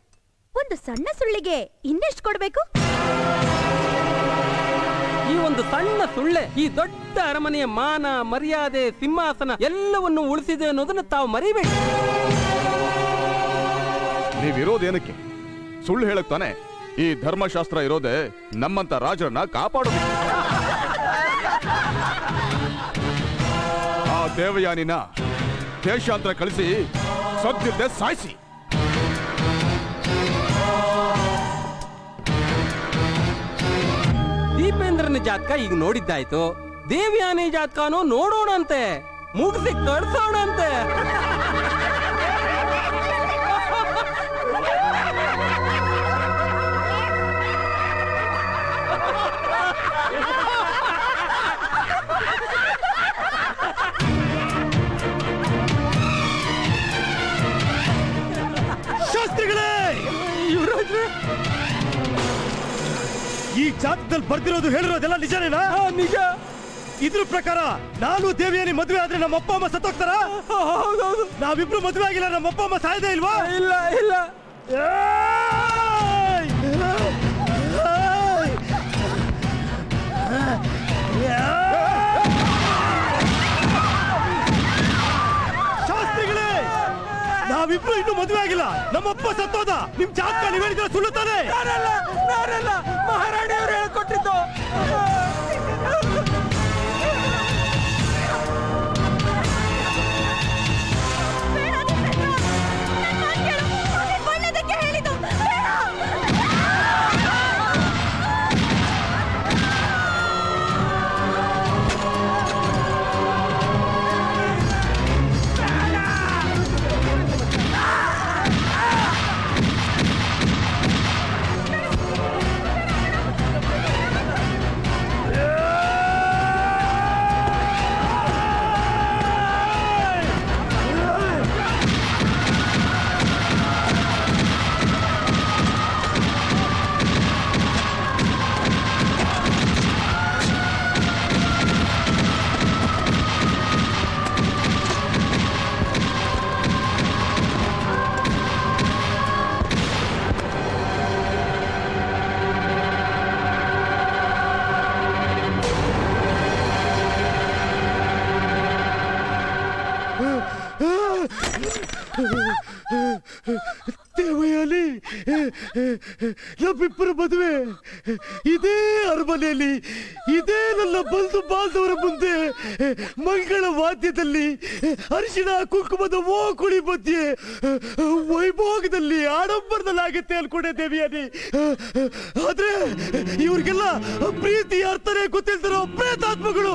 ಒಂದು ಸಣ್ಣ ಸುಳ್ಳಿಗೆ ಇನ್ನೆಷ್ಟು ಕೊಡ್ಬೇಕು? ಈ ಒಂದು ಸಣ್ಣ ಸುಳ್ಳೆ ಈ ದೊಡ್ಡ ಅರಮನೆಯ ಮಾನ, ಮರ್ಯಾದೆ, ಸಿಂಹಾಸನ ಎಲ್ಲವನ್ನು ಉಳಿಸಿದೆ ಅನ್ನೋದನ್ನ ತಾವು ಮರಿಬೇಡಿ. ನೀವಿರೋದೇನಕ್ಕೆ? ಸುಳ್ಳು ಹೇಳಕ್ ತಾನೆ ಈ ಧರ್ಮಶಾಸ್ತ್ರ ಇರೋದೇ ನಮ್ಮಂತ ರಾಜರನ್ನ ಕಾಪಾಡೋದು. ಆ ದೇವಯಾನಿನ ದೇಶಾಂತರ ಕಳಿಸಿ ಸದ್ಯತೆ ಸಾಯಿಸಿ. ದೀಪೇಂದ್ರನ ಜಾತಕ ಈಗ ನೋಡಿದ್ದಾಯ್ತು, ದೇವಯಾನಿ ಜಾತಕನೂ ನೋಡೋಣಂತೆ, ಮುಗಿಸಿ ಕಳ್ಸೋಣಂತೆ. ಶಾಸ್ತ್ರಿಗಳೇ, ಈ ಜಾತಕದಲ್ಲಿ ಬರ್ದಿರೋದು ಹೇಳಿರೋದೆಲ್ಲ ನಿಜನೇನಾ? ನಿಜ. ಇದ್ರ ಪ್ರಕಾರ ನಾನು ದೇವಿಯಾನಿ ಮದುವೆ ಆದ್ರೆ ನಮ್ಮ ಅಪ್ಪ ಅಮ್ಮ ಸತ್ತೋಗ್ತಾರ? ನಾವಿಬ್ರು ಮದುವೆ ಆಗಿಲ್ಲ, ನಮ್ಮ ಅಪ್ಪ ಅಮ್ಮ ಸಾಯದೇ ಇಲ್ವಾ? ಇಲ್ಲ ಇಲ್ಲ. ಶಾಸ್ತ್ರಿಗಳೇ, ನಾವಿಬ್ರು ಇನ್ನು ಮದುವೆ ಆಗಿಲ್ಲ, ನಮ್ಮಪ್ಪ ಸತ್ತೋದ. ನಿಮ್ ಜಾತಕ ನೀವ್ ಹೇಳಿದ್ರೆ ಸುಳ್ಳು ತಾನೆ? ಮಹಾರಾಣಿಯವರು ಹೇಳ್ಕೊಟ್ಟಿದ್ದು. ದೇವಯಾನಿ, ನಮ್ಮಿಬ್ಬರ ಮದುವೆ ಇದೇ ಅರಮನೆಯಲ್ಲಿ, ಇದೇ ನನ್ನ ಬಂಧು ಬಾಂಧವರ ಮುಂದೆ ಮಂಗಳ ವಾದ್ಯದಲ್ಲಿ, ಅರಿಶಿಣ ಕುಂಕುಮದ ಕುಳಿ ಮಧ್ಯೆ ವೈಭೋಗದಲ್ಲಿ, ಆಡಂಬರದಲ್ಲಿ ಆಗುತ್ತೆ ಅನ್ಕೊಂಡೆ ದೇವಿಯಾನಿ. ಆದ್ರೆ ಇವ್ರಿಗೆಲ್ಲ ಪ್ರೀತಿ ಅರ್ಥನೇ ಗೊತ್ತಿಲ್ದಿರೋ ಪ್ರೇತಾತ್ಮಗಳು.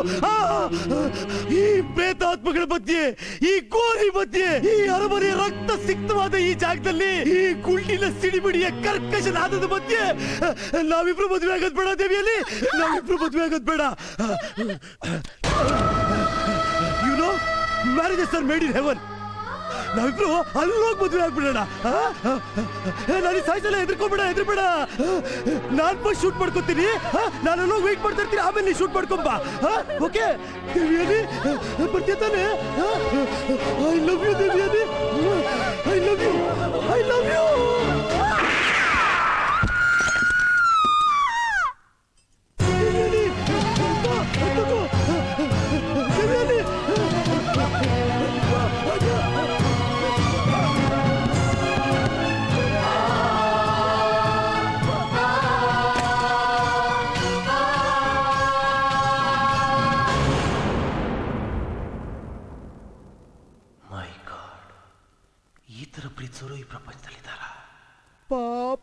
ಈ ಪ್ರೇತಾತ್ಮಗಳ ಮಧ್ಯೆ, ಈ ಗೋರಿ ಮಧ್ಯೆ, ಈ ಅರಮನೆಯ ರಕ್ತ ಸಿಕ್ತವಾದ ಈ ಜಾಗದಲ್ಲಿ, ಈ ಗುಂಡಿನ ಸಿಡಿಮಿಡಿಯ ಕರ್ಕಶನಾದದ ಮಧ್ಯೆ ನಾವಿಬ್ರು ಮದುವೆ ಆಗೋದ್ ಬೇಡ ದೇವಿಯಲ್ಲಿ, ನಾವಿಬ್ರು ಮದುವೆ ಆಗೋದ್ ಬೇಡ. You know, marriages are made in heaven. ನಾವಿಬ್ರು ಅಲ್ಲೋಗಿ ಮದುವೆ ಆಗ್ಬಿಡೋಣ. ನಾನು ಸಾಯ್ಸಲ್ಲ, ಹೆದರ್ಬೇಡ. ನಾನ್ ಫಸ್ಟ್ ಶೂಟ್ ಮಾಡ್ಕೊತೀನಿ, ನಾನು ಅಲ್ಲೋಗಿ ವೆಯ್ಟ್ ಮಾಡ್ತಾ ಇರ್ತೀನಿ, ಆಮೇಲೆ ನೀ ಶೂಟ್ ಮಾಡ್ಕೊಂಬ. ಓಕೆ ದೇವಿಯಾನಿ, ಬರ್ತೀಯ ತಾನೆ? I love you Devyani, I love you, I love you.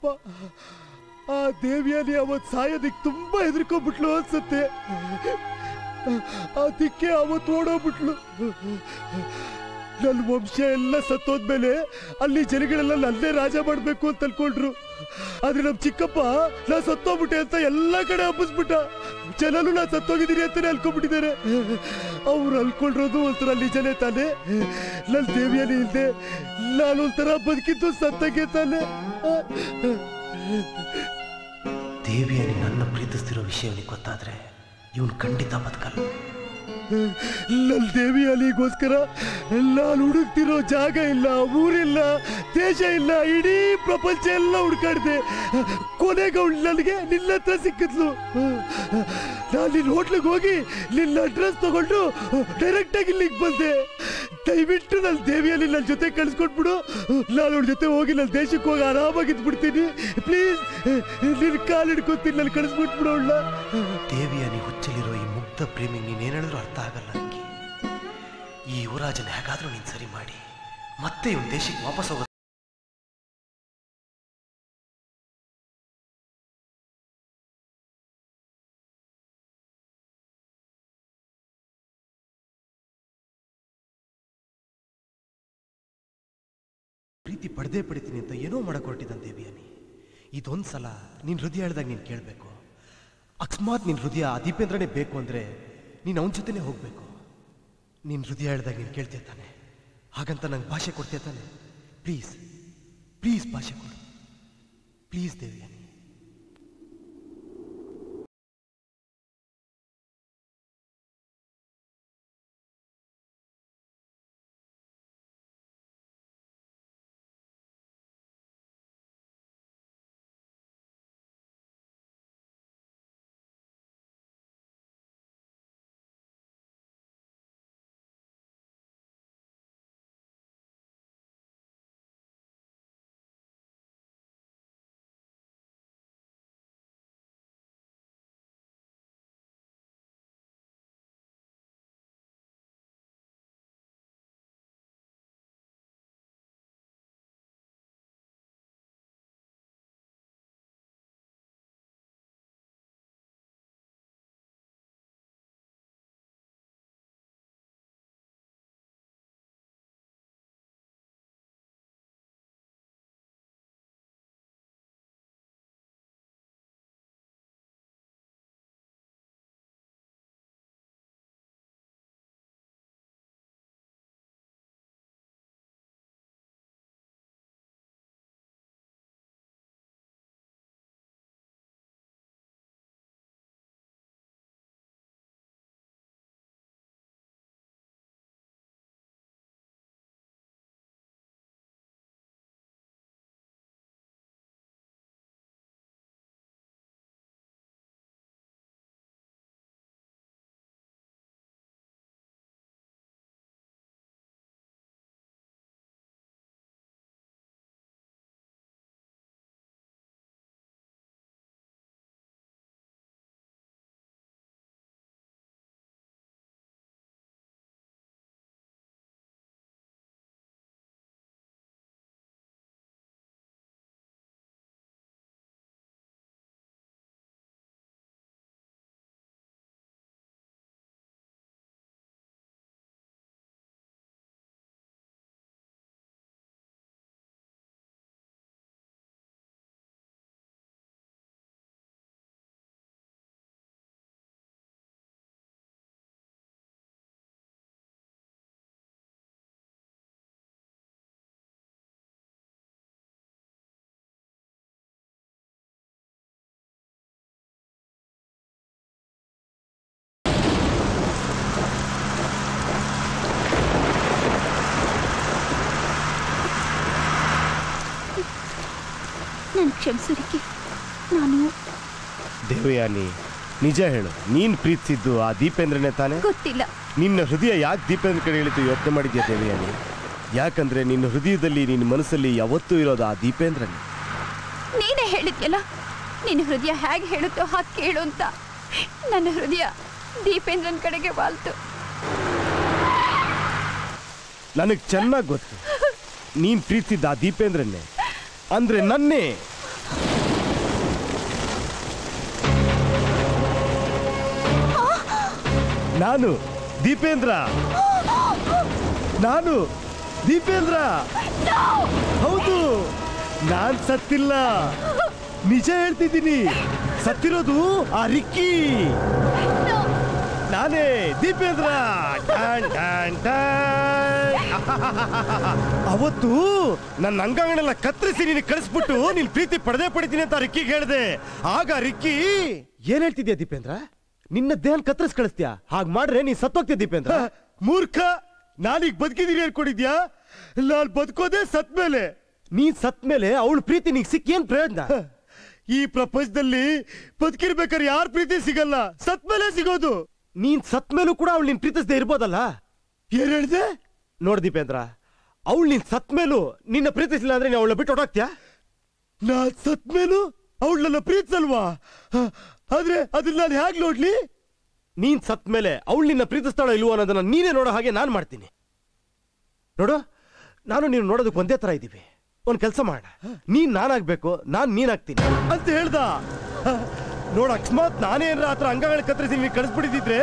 ಪಾಪ ಆ ದೇವಿಯಲ್ಲಿ ಅವತ್ ಸಾಯೋದಿಕ್ ತುಂಬಾ ಹೆದರ್ಕೊಂಡ್ಬಿಟ್ಲು ಅನ್ಸತ್ತೆ. ಅದಕ್ಕೆ ಅವತ್ತು ಓಡೋಗ್ಬಿಟ್ಲು. ನನ್ನ ವಂಶ ಎಲ್ಲ ಸತ್ತೋದ್ಮೇಲೆ ಅಲ್ಲಿ ಜನಗಳೆಲ್ಲ ನನ್ನೇ ರಾಜ ಮಾಡ್ಬೇಕು ಅಂತ ಅನ್ಕೊಂಡ್ರು. ಆದ್ರೆ ನಮ್ ಚಿಕ್ಕಪ್ಪ ನಾ ಸತ್ತೋಗ್ಬಿಟ್ಟೆ ಅಂತ ಎಲ್ಲಾ ಕಡೆ ಹಬ್ಬಿಸ್ಬಿಟ್ಟ. ಜನನು ನಾ ಸತ್ತೋಗಿದ್ದೀನಿ ಅಂತಾನೆ ಅನ್ಕೊಂಡ್ಬಿಟ್ಟಿದ್ದಾರೆ. ಅವ್ರು ಅನ್ಕೊಂಡಿರೋದು ಒಂಥರ ನಿಜನೇ ತಾನೆ. ನನ್ನ ದೇವಿಯಲ್ಲಿ ಇಲ್ದೆ ನಾನು ಒಂಥರ ಬದುಕಿದ್ದು ಸತ್ತಗೆ ತಾನೆ. ದೇವಿಯಲ್ಲಿ ನನ್ನ ಪ್ರೀತಿಸ್ತಿರೋ ವಿಷಯ ಗೊತ್ತಾದ್ರೆ ಇವನು ಖಂಡಿತ ಬದುಕಲ್ಲ. ನನ್ನ ದೇವಿಯಲ್ಲಿಗೋಸ್ಕರ ನಾನು ಹುಡುಕ್ತಿರೋ ಜಾಗ ಇಲ್ಲ, ಊರಿಲ್ಲ, ದೇಶ ಇಲ್ಲ, ಇಡೀ ಪ್ರಪಂಚ ಎಲ್ಲ ಹುಡ್ಕಾಡ್ದೆ. ಕೊನೆಗೆ ಅವಳು ನನಗೆ ನಿನ್ನ ಹತ್ರ ಸಿಕ್ಕಿದ್ಲು. ನಾನು ನಿನ್ನ ಹೋಟ್ಲಿಗೆ ಹೋಗಿ ನಿನ್ನ ಅಡ್ರೆಸ್ ತಗೊಂಡು ಡೈರೆಕ್ಟ್ ಆಗಿ ಇಲ್ಲಿಗೆ ಬಂದೆ. ದಯವಿಟ್ಟು ನನ್ನ ದೇವಿಯಲ್ಲಿ ನನ್ನ ಜೊತೆ ಕಳಿಸ್ಕೊಟ್ಬಿಡು. ನಾನು ಅವಳ ಜೊತೆ ಹೋಗಿ ನನ್ನ ದೇಶಕ್ಕೆ ಹೋಗಿ ಆರಾಮಾಗಿದ್ಬಿಡ್ತೀನಿ. ಪ್ಲೀಸ್ ನಿನ್ನ ಕಾಲು ಹಿಡ್ಕೊತೀನಿ, ನಾನು ಕಳಿಸ್ಬಿಟ್ಬಿಡು ಅವಳ. ದೇವಿಯಲ್ಲಿ ಹುಚ್ಚಲಿರೋ ಈ ಮುಗ್ಧ ಪ್ರೇಮಿ ನೀನೇನು ಹೇಳಿದ್ರು ಅರ್ಥ ಆಗಲ್ಲ ನನಗೆ. ಈ ಯುವರಾಜನ ಹೇಗಾದ್ರೂ ನೀನು ಸರಿ ಮಾಡಿ ಮತ್ತೆ ಇವನ್ ದೇಶಕ್ಕೆ ವಾಪಸ್ ಹೋಗ. ಪ್ರೀತಿ ಪಡೆದೇ ಪಡಿತೀನಿ ಅಂತ ಏನೋ ಮಾಡಕ್ ಹೊರಟಿದ್ದಾನೆ ದೇವಿಯಾನಿ. ಇದೊಂದ್ಸಲ ನಿನ್ ಹೃದಯ ಹೇಳ್ದಾಗ ನೀನು ಕೇಳಬೇಕು. ಅಕಸ್ಮಾತ್ ನಿನ್ ಹೃದಯ ದೀಪೇಂದ್ರನೇ ಬೇಕು ಅಂದ್ರೆ ನೀನು ಅವನ ಜೊತೆನೆ ಹೋಗ್ಬೇಕು. ನಿನ್ ಹೃದಯ ಹೇಳ್ದಾಗ ನೀನು ಕೇಳ್ತೀಯ ತಾನೆ, ಹಾಗಂತ ನಂಗೆ ಭಾಷೆ ಕೊಡ್ತೀಯ ತಾನೆ. ಪ್ಲೀಸ್ ಪ್ಲೀಸ್ ಭಾಷೆ ಕೊಡು ಪ್ಲೀಸ್ ದೇವಿಯಾನಿ. ನನ್ನ ಕ್ಷಮಿಸೋದಕ್ಕೆ ನಾನು ದೇವಯಾನಿ, ನಿಜ ಹೇಳು, ನೀನ್ ಪ್ರೀತಿಸಿದ್ದು ಆ ದೀಪೇಂದ್ರನೇ ತಾನೆ? ಗೊತ್ತಿಲ್ಲ. ನಿನ್ನ ಹೃದಯ ಯಾಕೆ ದೀಪೇಂದ್ರ ಕಡೆ ಹೇಳಿತು ಯೋಚನೆ ಮಾಡಿದ್ಯಾ ದೇವಯಾನಿ? ಯಾಕಂದ್ರೆ ನಿನ್ನ ಹೃದಯದಲ್ಲಿ ನಿನ್ನ ಮನಸ್ಸಲ್ಲಿ ಯಾವತ್ತೂ ಇರೋದು ಆ ದೀಪೇಂದ್ರನೇ. ನೀನೇ ಹೇಳಿದ್ಯಲ್ಲ, ನಿನ್ನ ಹೃದಯ ಹೇಗೆ ಹೇಳುತ್ತೋ ಹಾಗೆ ಕೇಳು ಅಂತ. ನನ್ನ ಹೃದಯ ದೀಪೇಂದ್ರನ್ ಕಡೆಗೆ ವಾಲ್ತು. ನನಗ್ ಚೆನ್ನಾಗಿ ಗೊತ್ತು ನೀನ್ ಪ್ರೀತಿಸಿದ್ದ ಆ ದೀಪೇಂದ್ರನ್ನೇ, ಅಂದ್ರೆ ನನ್ನೇ. ನಾನು ದೀಪೇಂದ್ರ ನಾನು ದೀಪೇಂದ್ರ ಹೌದು ನಾನ್ ಸತ್ತಿಲ್ಲ ನಿಜ ಹೇಳ್ತಿದ್ದೀನಿ ಸತ್ತಿರೋದು ಆ ರಿಕ್ಕಿ ನಾನೇ ದೀಪೇಂದ್ರ ಅವತ್ತು ನನ್ನ ಅಂಗಗಳೆಲ್ಲ ಕತ್ತರಿಸಿ ನೀನು ಕಳಿಸ್ಬಿಟ್ಟು ನೀನ್ ಪ್ರೀತಿ ಪಡ್ತೀನಿ ಅಂತ ರಿಕ್ಕಿಗೆ ಹೇಳ್ದೆ ಆಗ ರಿಕ್ಕಿ ಏನ್ ಹೇಳ್ತಿದ್ಯಾ ದೀಪೇಂದ್ರ ನಿನ್ನ ದೇಹ ಕತ್ತರಿಸಿ ಕಳಿಸ್ತೀಯಾ ಹಾಗ್ ಮಾಡ್ರೆ ನೀನ್ ಸತ್ತೋಗ್ತೀಯ ದೀಪೇಂದ್ರ ಮೂರ್ಖ ನಾನೀಗ ಬದುಕಿದೀನಿ ಹೇಳ್ಕೊಂಡಿದ್ಯಾ ನಾನ್ ಬದುಕೋದೆ ಸತ್ ಮೇಲೆ ನೀನ್ ಸತ್ ಮೇಲೆ ಅವಳ ಪ್ರೀತಿ ನೀಗ್ ಸಿಕ್ಕಿ ಏನ್ ಪ್ರಯೋಜನ ಈ ಪ್ರಪಂಚದಲ್ಲಿ ಬದುಕಿರ್ಬೇಕಾದ್ರೆ ಯಾರ ಪ್ರೀತಿ ಸಿಗಲ್ಲ ಸತ್ ಮೇಲೆ ಸಿಗೋದು ನೀನ್ ಸತ್ ಮೇಲೂ ಕೂಡ ಅವಳು ನಿನ್ ಪ್ರೀತಿಸದೆ ಇರ್ಬೋದಲ್ಲ ಏನ್ ಹೇಳ್ದೆ ನೋಡ್ ದೀಪೇಂದ್ರ ಅವಳು ನಿನ್ ಸತ್ ಮೇಲೂ ನಿನ್ನ ಪ್ರೀತಿಸಿಲ್ಲ ಅಂದ್ರೆ ನೀನ್ ಅವಳ ಬಿಟ್ಟು ಹೊಡಾಕ್ತ್ಯಾ ನಾನ್ ಸತ್ ಮೇಲೂ ಅವಳು ನನ್ನ ಪ್ರೀತಿಸಲ್ವಾ ಆದ್ರೆ ಅದನ್ನ ನಾನು ಹೇಗ್ ನೋಡ್ಲಿ ನೀನ್ ಸತ್ ಮೇಲೆ ಅವಳು ನಿನ್ನ ಪ್ರೀತಿಸ್ತಾಳೋ ಇಲ್ವೋ ಅನ್ನೋದನ್ನ ನೀನೇ ನೋಡೋ ಹಾಗೆ ನಾನ್ ಮಾಡ್ತೀನಿ ನೋಡು ನಾನು ನೀನು ನೋಡೋದಕ್ಕೆ ಒಂದೇ ತರ ಇದ್ದೀವಿ ಒಂದ್ ಕೆಲಸ ಮಾಡೋಣ ನೀನ್ ನಾನಾಗ್ಬೇಕು ನಾನ್ ನೀನಾಗ್ತೀನಿ ಅಂತ ಹೇಳ್ದ ನೋಡ ಅಕಸ್ಮಾತ್ ನಾನೇ ಏನಾರ ಆತರ ಅಂಗಗಳ ಕತ್ತರಿಸಿ ನೀನ್ ಕಳಿಸ್ಬಿಟ್ಟಿದ್ರೆ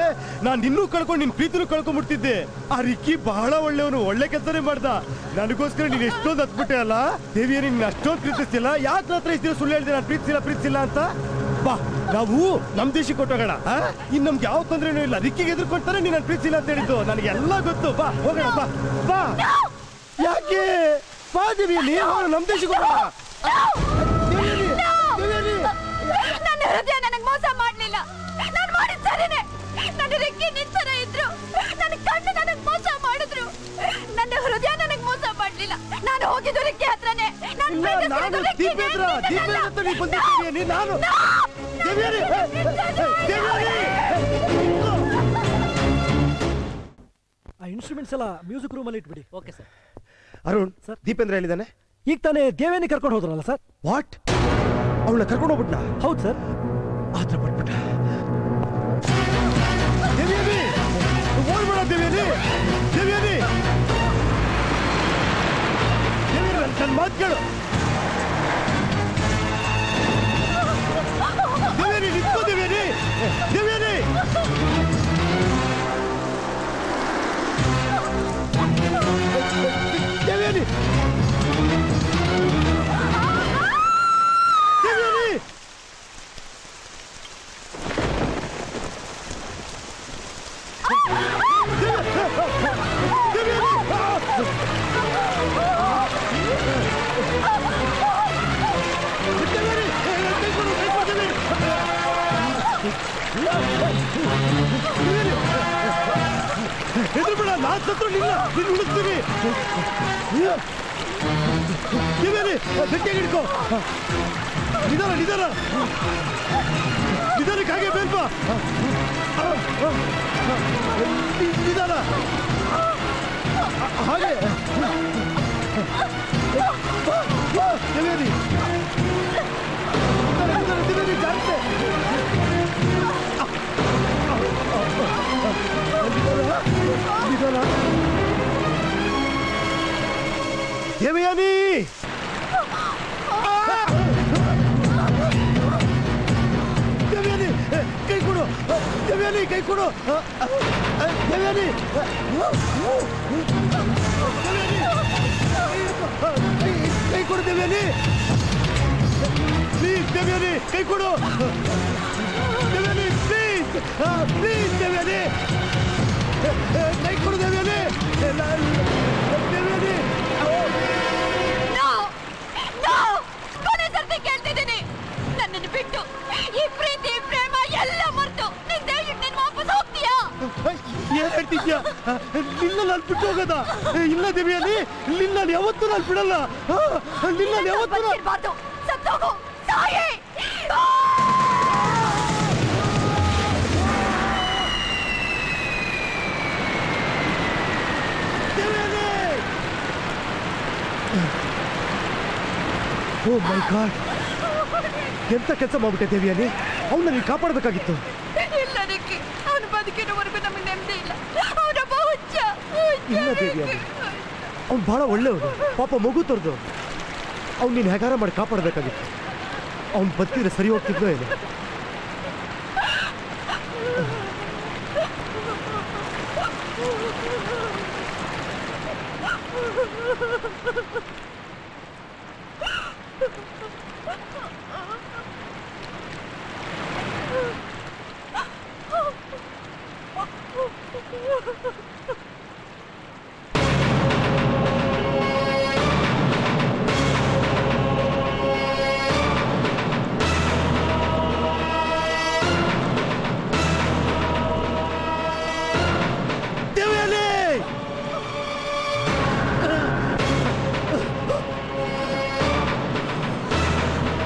ನಾನ್ ನಿನ್ನೂ ಕಳ್ಕೊಂಡು ನಿನ್ ಪ್ರೀತಿನೂ ಕಳ್ಕೊಂಡ್ಬಿಡ್ತಿದ್ದೆ ಆ ರಿಕ್ಕಿ ಬಹಳ ಒಳ್ಳೆಯವನು ಒಳ್ಳೆ ಕೆಲಸನೇ ಮಾಡ್ದ ನನಗೋಸ್ಕರ ನೀನ್ ಎಷ್ಟೊಂದು ಹತ್ಬಿಟ್ಟೆ ಅಲ್ಲ ದೇವಿಯ ನಿನ್ ಅಷ್ಟೊಂದು ಪ್ರೀತಿಸ್ತಿಲ್ಲ ಯಾಕೆ ಹತ್ರ ಇಷ್ಟ ಸುಳ್ಳು ಹೇಳ್ದೆ ನಾನು ಪ್ರೀತಿಸಿಲ್ಲ ಅಂತ ಬಾ ನಾವು ನಮ್ ದೇಶಕ್ಕೆ ಕೊಟ್ಟೋಗೋಣ ಇನ್ ನಮ್ಗೆ ಯಾವ ತೊಂದ್ರೆನೂ ಇಲ್ಲ ರಿಕ್ಕಿಗೆ ಎದುರ್ಕೊಳ್ತಾರೆ ನೀನ್ ನನ್ ಪ್ರೀತಿಸಿಲ್ಲ ಅಂತ ಹೇಳಿದ್ದು ನನಗೆಲ್ಲ ಗೊತ್ತು ಬಾ ಹೋಗೋಣ ಬಾ ಬಾ ಯಾಕೆ ಬಾ ದೇವಿಯಲ್ಲಿ ನಮ್ ದೇಶಕ್ಕೆ ಹೋಗೋಣ ನನ್ನ ಹೃದಯ ನನಗೆ ಮೋಸ ಮಾಡ್ಲಿಲ್ಲ ನಾನು ಮಾಡಿದ ಸರಿನೇ ನನ್ನ ರೆಕ್ಕೆ ನಿಂತರ ಇದ್ರು ನನ್ನ ಕಣ್ಣು ನನಗೆ ಮೋಸ ಮಾಡಿದ್ರು ನನ್ನ ಹೃದಯ ನನಗೆ ಮೋಸ ಮಾಡ್ಲಿಲ್ಲ ನಾನು ಹೋಗಿದ್ದು ರೆಕ್ಕೆ ಹತ್ರನೇ ಆ ಇನ್ಸ್ಟ್ರೂಮೆಂಟ್ಸ್ ಎಲ್ಲ ಮ್ಯೂಸಿಕ್ ರೂಮ್ ಅಲ್ಲಿ ಇಟ್ಬಿಡಿ. Okay sir. Arun sir Dipendra ಹೇಳಿದಾನೆ ಈಗ ತಾನೇ ದೇವೇನಿ ಕರ್ಕೊಂಡು ಹೋದ್ರಲ್ಲ ಸರ್. ವಾಟ್ ಅವಳನ್ನ ಕರ್ಕೊಂಡು ಹೋಗ್ಬಿಟ್ನ? ಹೌದು ಸರ್. ಆತರ ಪಟ್ಬಿಟ್ಟ. ದೇವಿಯನಿ ಓಡ್ಬೇಡ ದೇವಿಯನಿ ದೇವಿಯನಿ ದೇವಿಯನಿ ನನ್ನ ಮಾತು ಕೇಳು ದೇವಿಯನಿ ನಿಂತ್ಕೋ ದೇವಿಯನಿ ದೇವಿಯನಿ ದೇವಿಯನಿ ಎದುರುಬೇಡ ನಾನ್ ಸತ್ರು ನಿನ್ನ ಉಳಿಸ್ತೀನಿ ದೇವೇನಿ ಗಟ್ಟಿಯಾಗಿ ಹಿಡ್ಕೋ ನಿಧಾನ ನಿಧಾನ ನಿಧಾನಕ್ಕೆ ಹಾಗೆ ಬೇಲ್ಪ ನಿಧಾನ ಹಾಗೆ ದೇವೇನಿ ದೇವೇನಿ ಜಾಗ್ರತೆ ದೇವಯಾನಿ ದೇವಯಾನಿ ಕೈ ಕೊಡು ದೇವಯಾನಿ ಕೈ ಕೊಡು ದೇವಯಾನಿ ಕೈ ಕೊಡು ದೇವಯಾನಿ ಪ್ಲೀಸ್ ದೇವಯಾನಿ ಕೈ ಕೊಡು ದೇವಯಾನಿ ಪ್ಲೀಸ್ ಪ್ಲೀಸ್ ದೇವಯಾನಿ ಕೈ ಕೊಡು ದೇವಯಾನಿ ದೇವಯಾನಿ ಕೊನೆ ಸರ್ತಿ ಕೇಳ್ತಿದ್ದೀನಿ ನನ್ನನ್ನು ಬಿಟ್ಟು ಈ ಪ್ರೀತಿ ಪ್ರೇಮ ಎಲ್ಲ ಮರ್ತು ನಿನ್ ವಾಪಸ್ ಹೋಗ್ತೀಯಾ? ಏನ್ ಹೇಳ್ತಿದ್ಯಾ? ನಿನ್ನ ನಾನು ಬಿಟ್ಟು ಹೋಗೋದ? ಇಲ್ಲ ದೇವಿಯಲ್ಲಿ ನಿನ್ನ ನಾನು ಯಾವತ್ತೂ ನಾನು ಬಿಡಲ್ಲ. ನಿನ್ನ ಯಾವತ್ತೂ ಸತ್ತೋಗು ತಾಯಿ. ಓ ಮೈ ಗಾಡ್, ಎಂತ ಕೆಲಸ ಮಾಡ್ಬಿಟ್ಟೆ ದೇವಿಯಲ್ಲಿ. ಅವನ್ನ ನೀನು ಕಾಪಾಡಬೇಕಾಗಿತ್ತು. ಇಲ್ಲ ರಿಕ್ಕಿ, ಅವನು ಬದುಕಿನವರೆಗೂ ನಮಗೆ ನೆಮ್ಮದಿ ಇಲ್ಲ. ಅವನೊಬ್ಬ ಹುಚ್ಚ. ಇಲ್ಲ ದೇವಿಯಲ್ಲಿ, ಅವ್ನು ಬಹಳ ಒಳ್ಳೆಯವನು, ಪಾಪ ಮಗು ತೊರೆದು. ಅವ್ನು ನೀನು ಹೆಗಾರ ಮಾಡಿ ಕಾಪಾಡಬೇಕಾಗಿತ್ತು. ಅವ್ನು ಬದುಕಿದ್ರೆ ಸರಿ ಹೋಗ್ತಿದ್ನೋ ಏನು?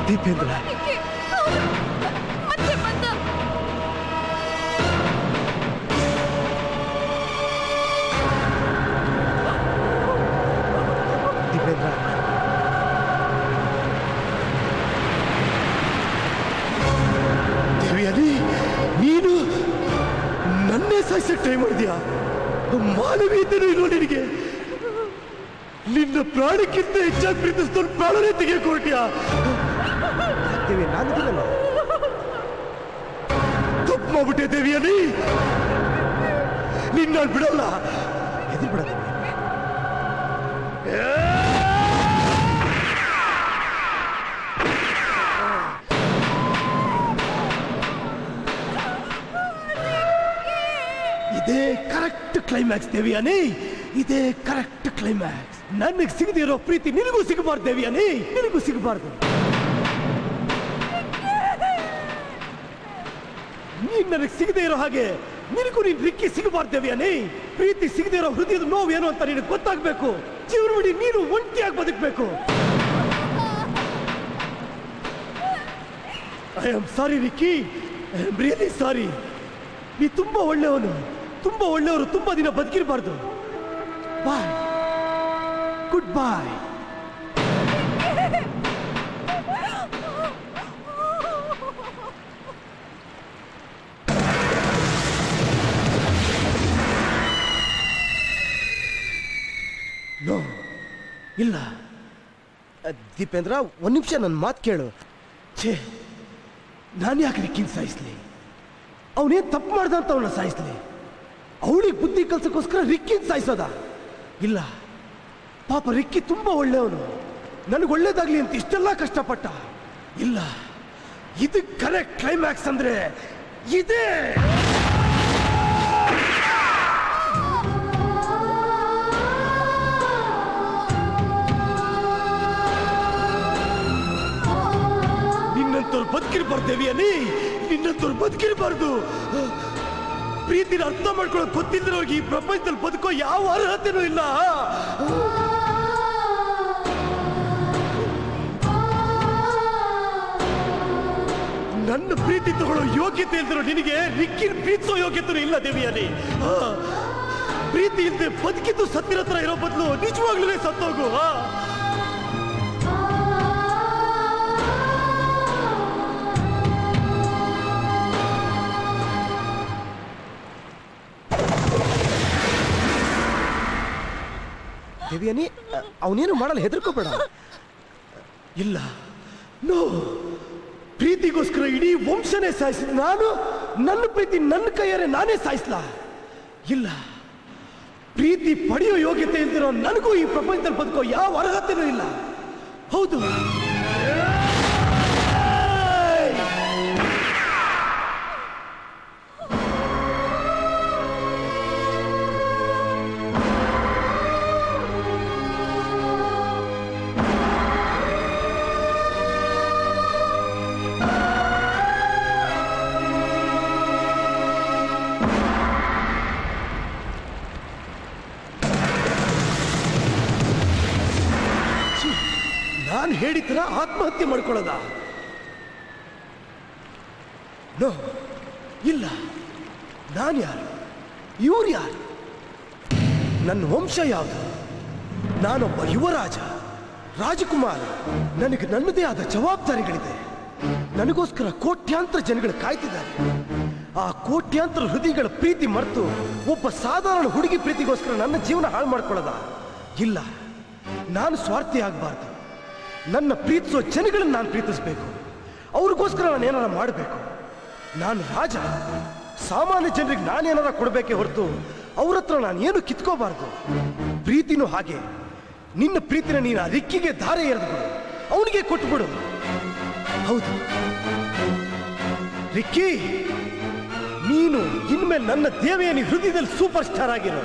ದೀಪೇಂದ್ರ ಮತ್ತೆ ಬಂದ. ದೀಪೇಂದ್ರ ದೇವಿಯಲ್ಲಿ ನೀನು ನನ್ನೇ ಸಾಯಿಸಕ್ಕೆ ಟ್ರೈ ಮಾಡಿದ್ಯಾ? ಮಾನವೀಯತೆನೂ ಇಲ್ವ ನಿನಗೆ? ನಿನ್ನ ಪ್ರಾಣಕ್ಕಿಂತ ಹೆಚ್ಚಾಗಿ ಪ್ರೀತಿಸಿದವ್ರು ಪ್ರಾಣನೇ ತೆಗೆಯಕ್ಕೆ ಹೊರಟ್ಯಾ? ದೇವಿ ನಾನಿದ್ದೀನಲ್ಲ, ತಪ್ಪು ಮಾಡ್ಬಿಟ್ಟೆ ದೇವಿಯಲ್ಲಿ. ನಿನ್ನ ಬಿಡಲ್ಲ, ಎದುರು ಬಿಡ ದೇವಿ. ಇದೇ ಕರೆಕ್ಟ್ ಕ್ಲೈಮ್ಯಾಕ್ಸ್ ದೇವಿಯಾನಿ, ಇದೇ ಕರೆಕ್ಟ್ ಕ್ಲೈಮ್ಯಾಕ್ಸ್. ನನಗೆ ಸಿಗದೆ ಇರೋ ಪ್ರೀತಿ ನಿನಗೂ ಸಿಗಬಾರ್ದು ದೇವಿಯಾನಿ, ನಿನಗೂ ಸಿಗಬಾರ್ದು. ನೀನ್ ನನಗೆ ಸಿಗದೆ ಇರೋ ಹಾಗೆ ನಿನಗೂ ನೀನ್ ರಿಕ್ಕಿ ಸಿಗಬಾರ್ದು ದೇವಿಯಾನಿ. ಪ್ರೀತಿ ಸಿಗದೆ ಇರೋ ಹೃದಯದ ನೋವು ಏನು ಅಂತ ನಿನಗೆ ಗೊತ್ತಾಗ್ಬೇಕು. ಜೀವನವಿಡೀ ನೀನು ಒಂಟಿಯಾಗಿ ಬದುಕಬೇಕು. I am sorry Ricky, I am really ಸಾರಿ. ನೀ ತುಂಬಾ ಒಳ್ಳೆಯವನು, ತುಂಬಾ ಒಳ್ಳೆಯವರು ತುಂಬಾ ದಿನ ಬದುಕಿರಬಾರ್ದು. ಬಾಯ್, ಗುಡ್ ಬಾಯ್. ನೋ, ಇಲ್ಲ ದೀಪೇಂದ್ರ, ಒಂದ್ ನಿಮಿಷ ನನ್ನ ಮಾತು ಕೇಳು. ಛೇ, ನಾನು ಯಾಕೆ ರಿಕ್ಕಿನ ಸಾಯಿಸ್ಲಿ? ಅವನೇನು ತಪ್ಪು ಮಾಡ್ದ ಅಂತ ಅವನ್ನ ಸಾಯಿಸ್ಲಿ? ಅವಳಿಗೆ ಬುದ್ಧಿ ಕಲ್ಸಕ್ಕೋಸ್ಕರ ರಿಕ್ಕಿನ ಸಾಯಿಸೋದ? ಇಲ್ಲ, ಪಾಪ ರಿಕ್ಕಿ ತುಂಬಾ ಒಳ್ಳೆಯವನು, ನನಗೆ ಒಳ್ಳೇದಾಗ್ಲಿ ಅಂತ ಇಷ್ಟೆಲ್ಲ ಕಷ್ಟಪಟ್ಟ. ಇಲ್ಲ, ಇದು ಕರೆಕ್ಟ್ ಕ್ಲೈಮ್ಯಾಕ್ಸ್ ಅಂದ್ರೆ ಇದೇ. ನಿನ್ನಂತವ್ರು ಬದುಕಿರ್ಬಾರ್ದು ದೇವಿಯಲ್ಲಿ, ನಿನ್ನಂತವ್ರು ಬದುಕಿರ್ಬಾರ್ದು. ಪ್ರೀತಿನ ಅರ್ಥ ಮಾಡ್ಕೊಳ್ಳೋ ಗೊತ್ತಿಲ್ಲದವ್ರಿಗೆ ಈ ಪ್ರಪಂಚದಲ್ಲಿ ಬದುಕೋ ಯಾವ ಅರ್ಹತೆನೂ ಇಲ್ಲ. ನನ್ನ ಪ್ರೀತಿ ತಗೊಳ್ಳೋ ಯೋಗ್ಯತೆ ಇಲ್ದಿರೋ ನಿನಗೆ ರಿಕ್ಕಿನ ಪ್ರೀತಿಸೋ ಯೋಗ್ಯತೆ ಇಲ್ಲ ದೇವಿಯಲ್ಲಿ. ಪ್ರೀತಿ ಇಲ್ಲದೆ ಬದುಕಿದ್ದು ಸತ್ತಿರ ಹತ್ರ ಇರೋ ಬದಲು ನಿಜವಾಗ್ಲೂ ಸತ್ತೋಗು. ದೇವಿಯನಿ, ಅವನೇನು ಮಾಡಲ್ಲ, ಹೆದರ್ಕೋಬೇಡ. ಇಲ್ಲ, ನೋ, ಪ್ರೀತಿಗೋಸ್ಕರ ಇಡೀ ವಂಶನೇ ಸಾಯಿಸಿದ ನಾನು ನನ್ನ ಪ್ರೀತಿ ನನ್ನ ಕೈಯಾರೆ ನಾನೇ ಸಾಯಿಸ್ಲಾ? ಇಲ್ಲ, ಪ್ರೀತಿ ಪಡೆಯೋ ಯೋಗ್ಯತೆ ಇಲ್ದಿರೋ ನನಗೂ ಈ ಪ್ರಪಂಚದಲ್ಲಿ ಬದುಕೋ ಯಾವ ಅರ್ಹತೆನೂ ಇಲ್ಲ. ಹೌದು, ನಾನು ಹೇಳಿದ್ರ ಆತ್ಮಹತ್ಯೆ ಮಾಡ್ಕೊಳ್ಳೋದ? ನೋ, ಇಲ್ಲ. ನಾನು ಯಾರು? ಇವ್ರು ಯಾರು? ನನ್ನ ವಂಶ ಯಾವುದು? ನಾನೊಬ್ಬ ಯುವರಾಜ, ರಾಜಕುಮಾರ. ನನಗೆ ನನ್ನದೇ ಆದ ಜವಾಬ್ದಾರಿಗಳಿದೆ. ನನಗೋಸ್ಕರ ಕೋಟ್ಯಾಂತರ ಜನಗಳು ಕಾಯ್ತಿದ್ದಾರೆ. ಆ ಕೋಟ್ಯಾಂತರ ಹೃದಯಗಳ ಪ್ರೀತಿ ಮರೆತು ಒಬ್ಬ ಸಾಧಾರಣ ಹುಡುಗಿ ಪ್ರೀತಿಗೋಸ್ಕರ ನನ್ನ ಜೀವನ ಹಾಳು ಮಾಡ್ಕೊಳ್ಳೋದ? ಇಲ್ಲ, ನಾನು ಸ್ವಾರ್ಥಿ ಆಗಬಾರ್ದು. ನನ್ನ ಪ್ರೀತಿಸೋ ಜನಗಳನ್ನು ನಾನು ಪ್ರೀತಿಸಬೇಕು. ಅವ್ರಿಗೋಸ್ಕರ ನಾನು ಏನಾರ ಮಾಡಬೇಕು. ನಾನು ರಾಜ, ಸಾಮಾನ್ಯ ಜನರಿಗೆ ನಾನೇನಾರ ಕೊಡಬೇಕೇ ಹೊರತು ಅವ್ರ ಹತ್ರ ನಾನು ಏನು ಕಿತ್ಕೋಬಾರ್ದು. ಪ್ರೀತಿನೂ ಹಾಗೆ, ನಿನ್ನ ಪ್ರೀತಿನ ನೀನು ಆ ರಿಕ್ಕಿಗೆ ಧಾರೆ ಎರೆದು ಬಿಡು, ಅವನಿಗೆ ಕೊಟ್ಟುಬಿಡು. ಹೌದು ರಿಕ್ಕಿ, ನೀನು ಇನ್ಮೇಲೆ ನನ್ನ ದೇವಿಯ ಹೃದಯದಲ್ಲಿ ಸೂಪರ್ ಸ್ಟಾರ್ ಆಗಿರೋ.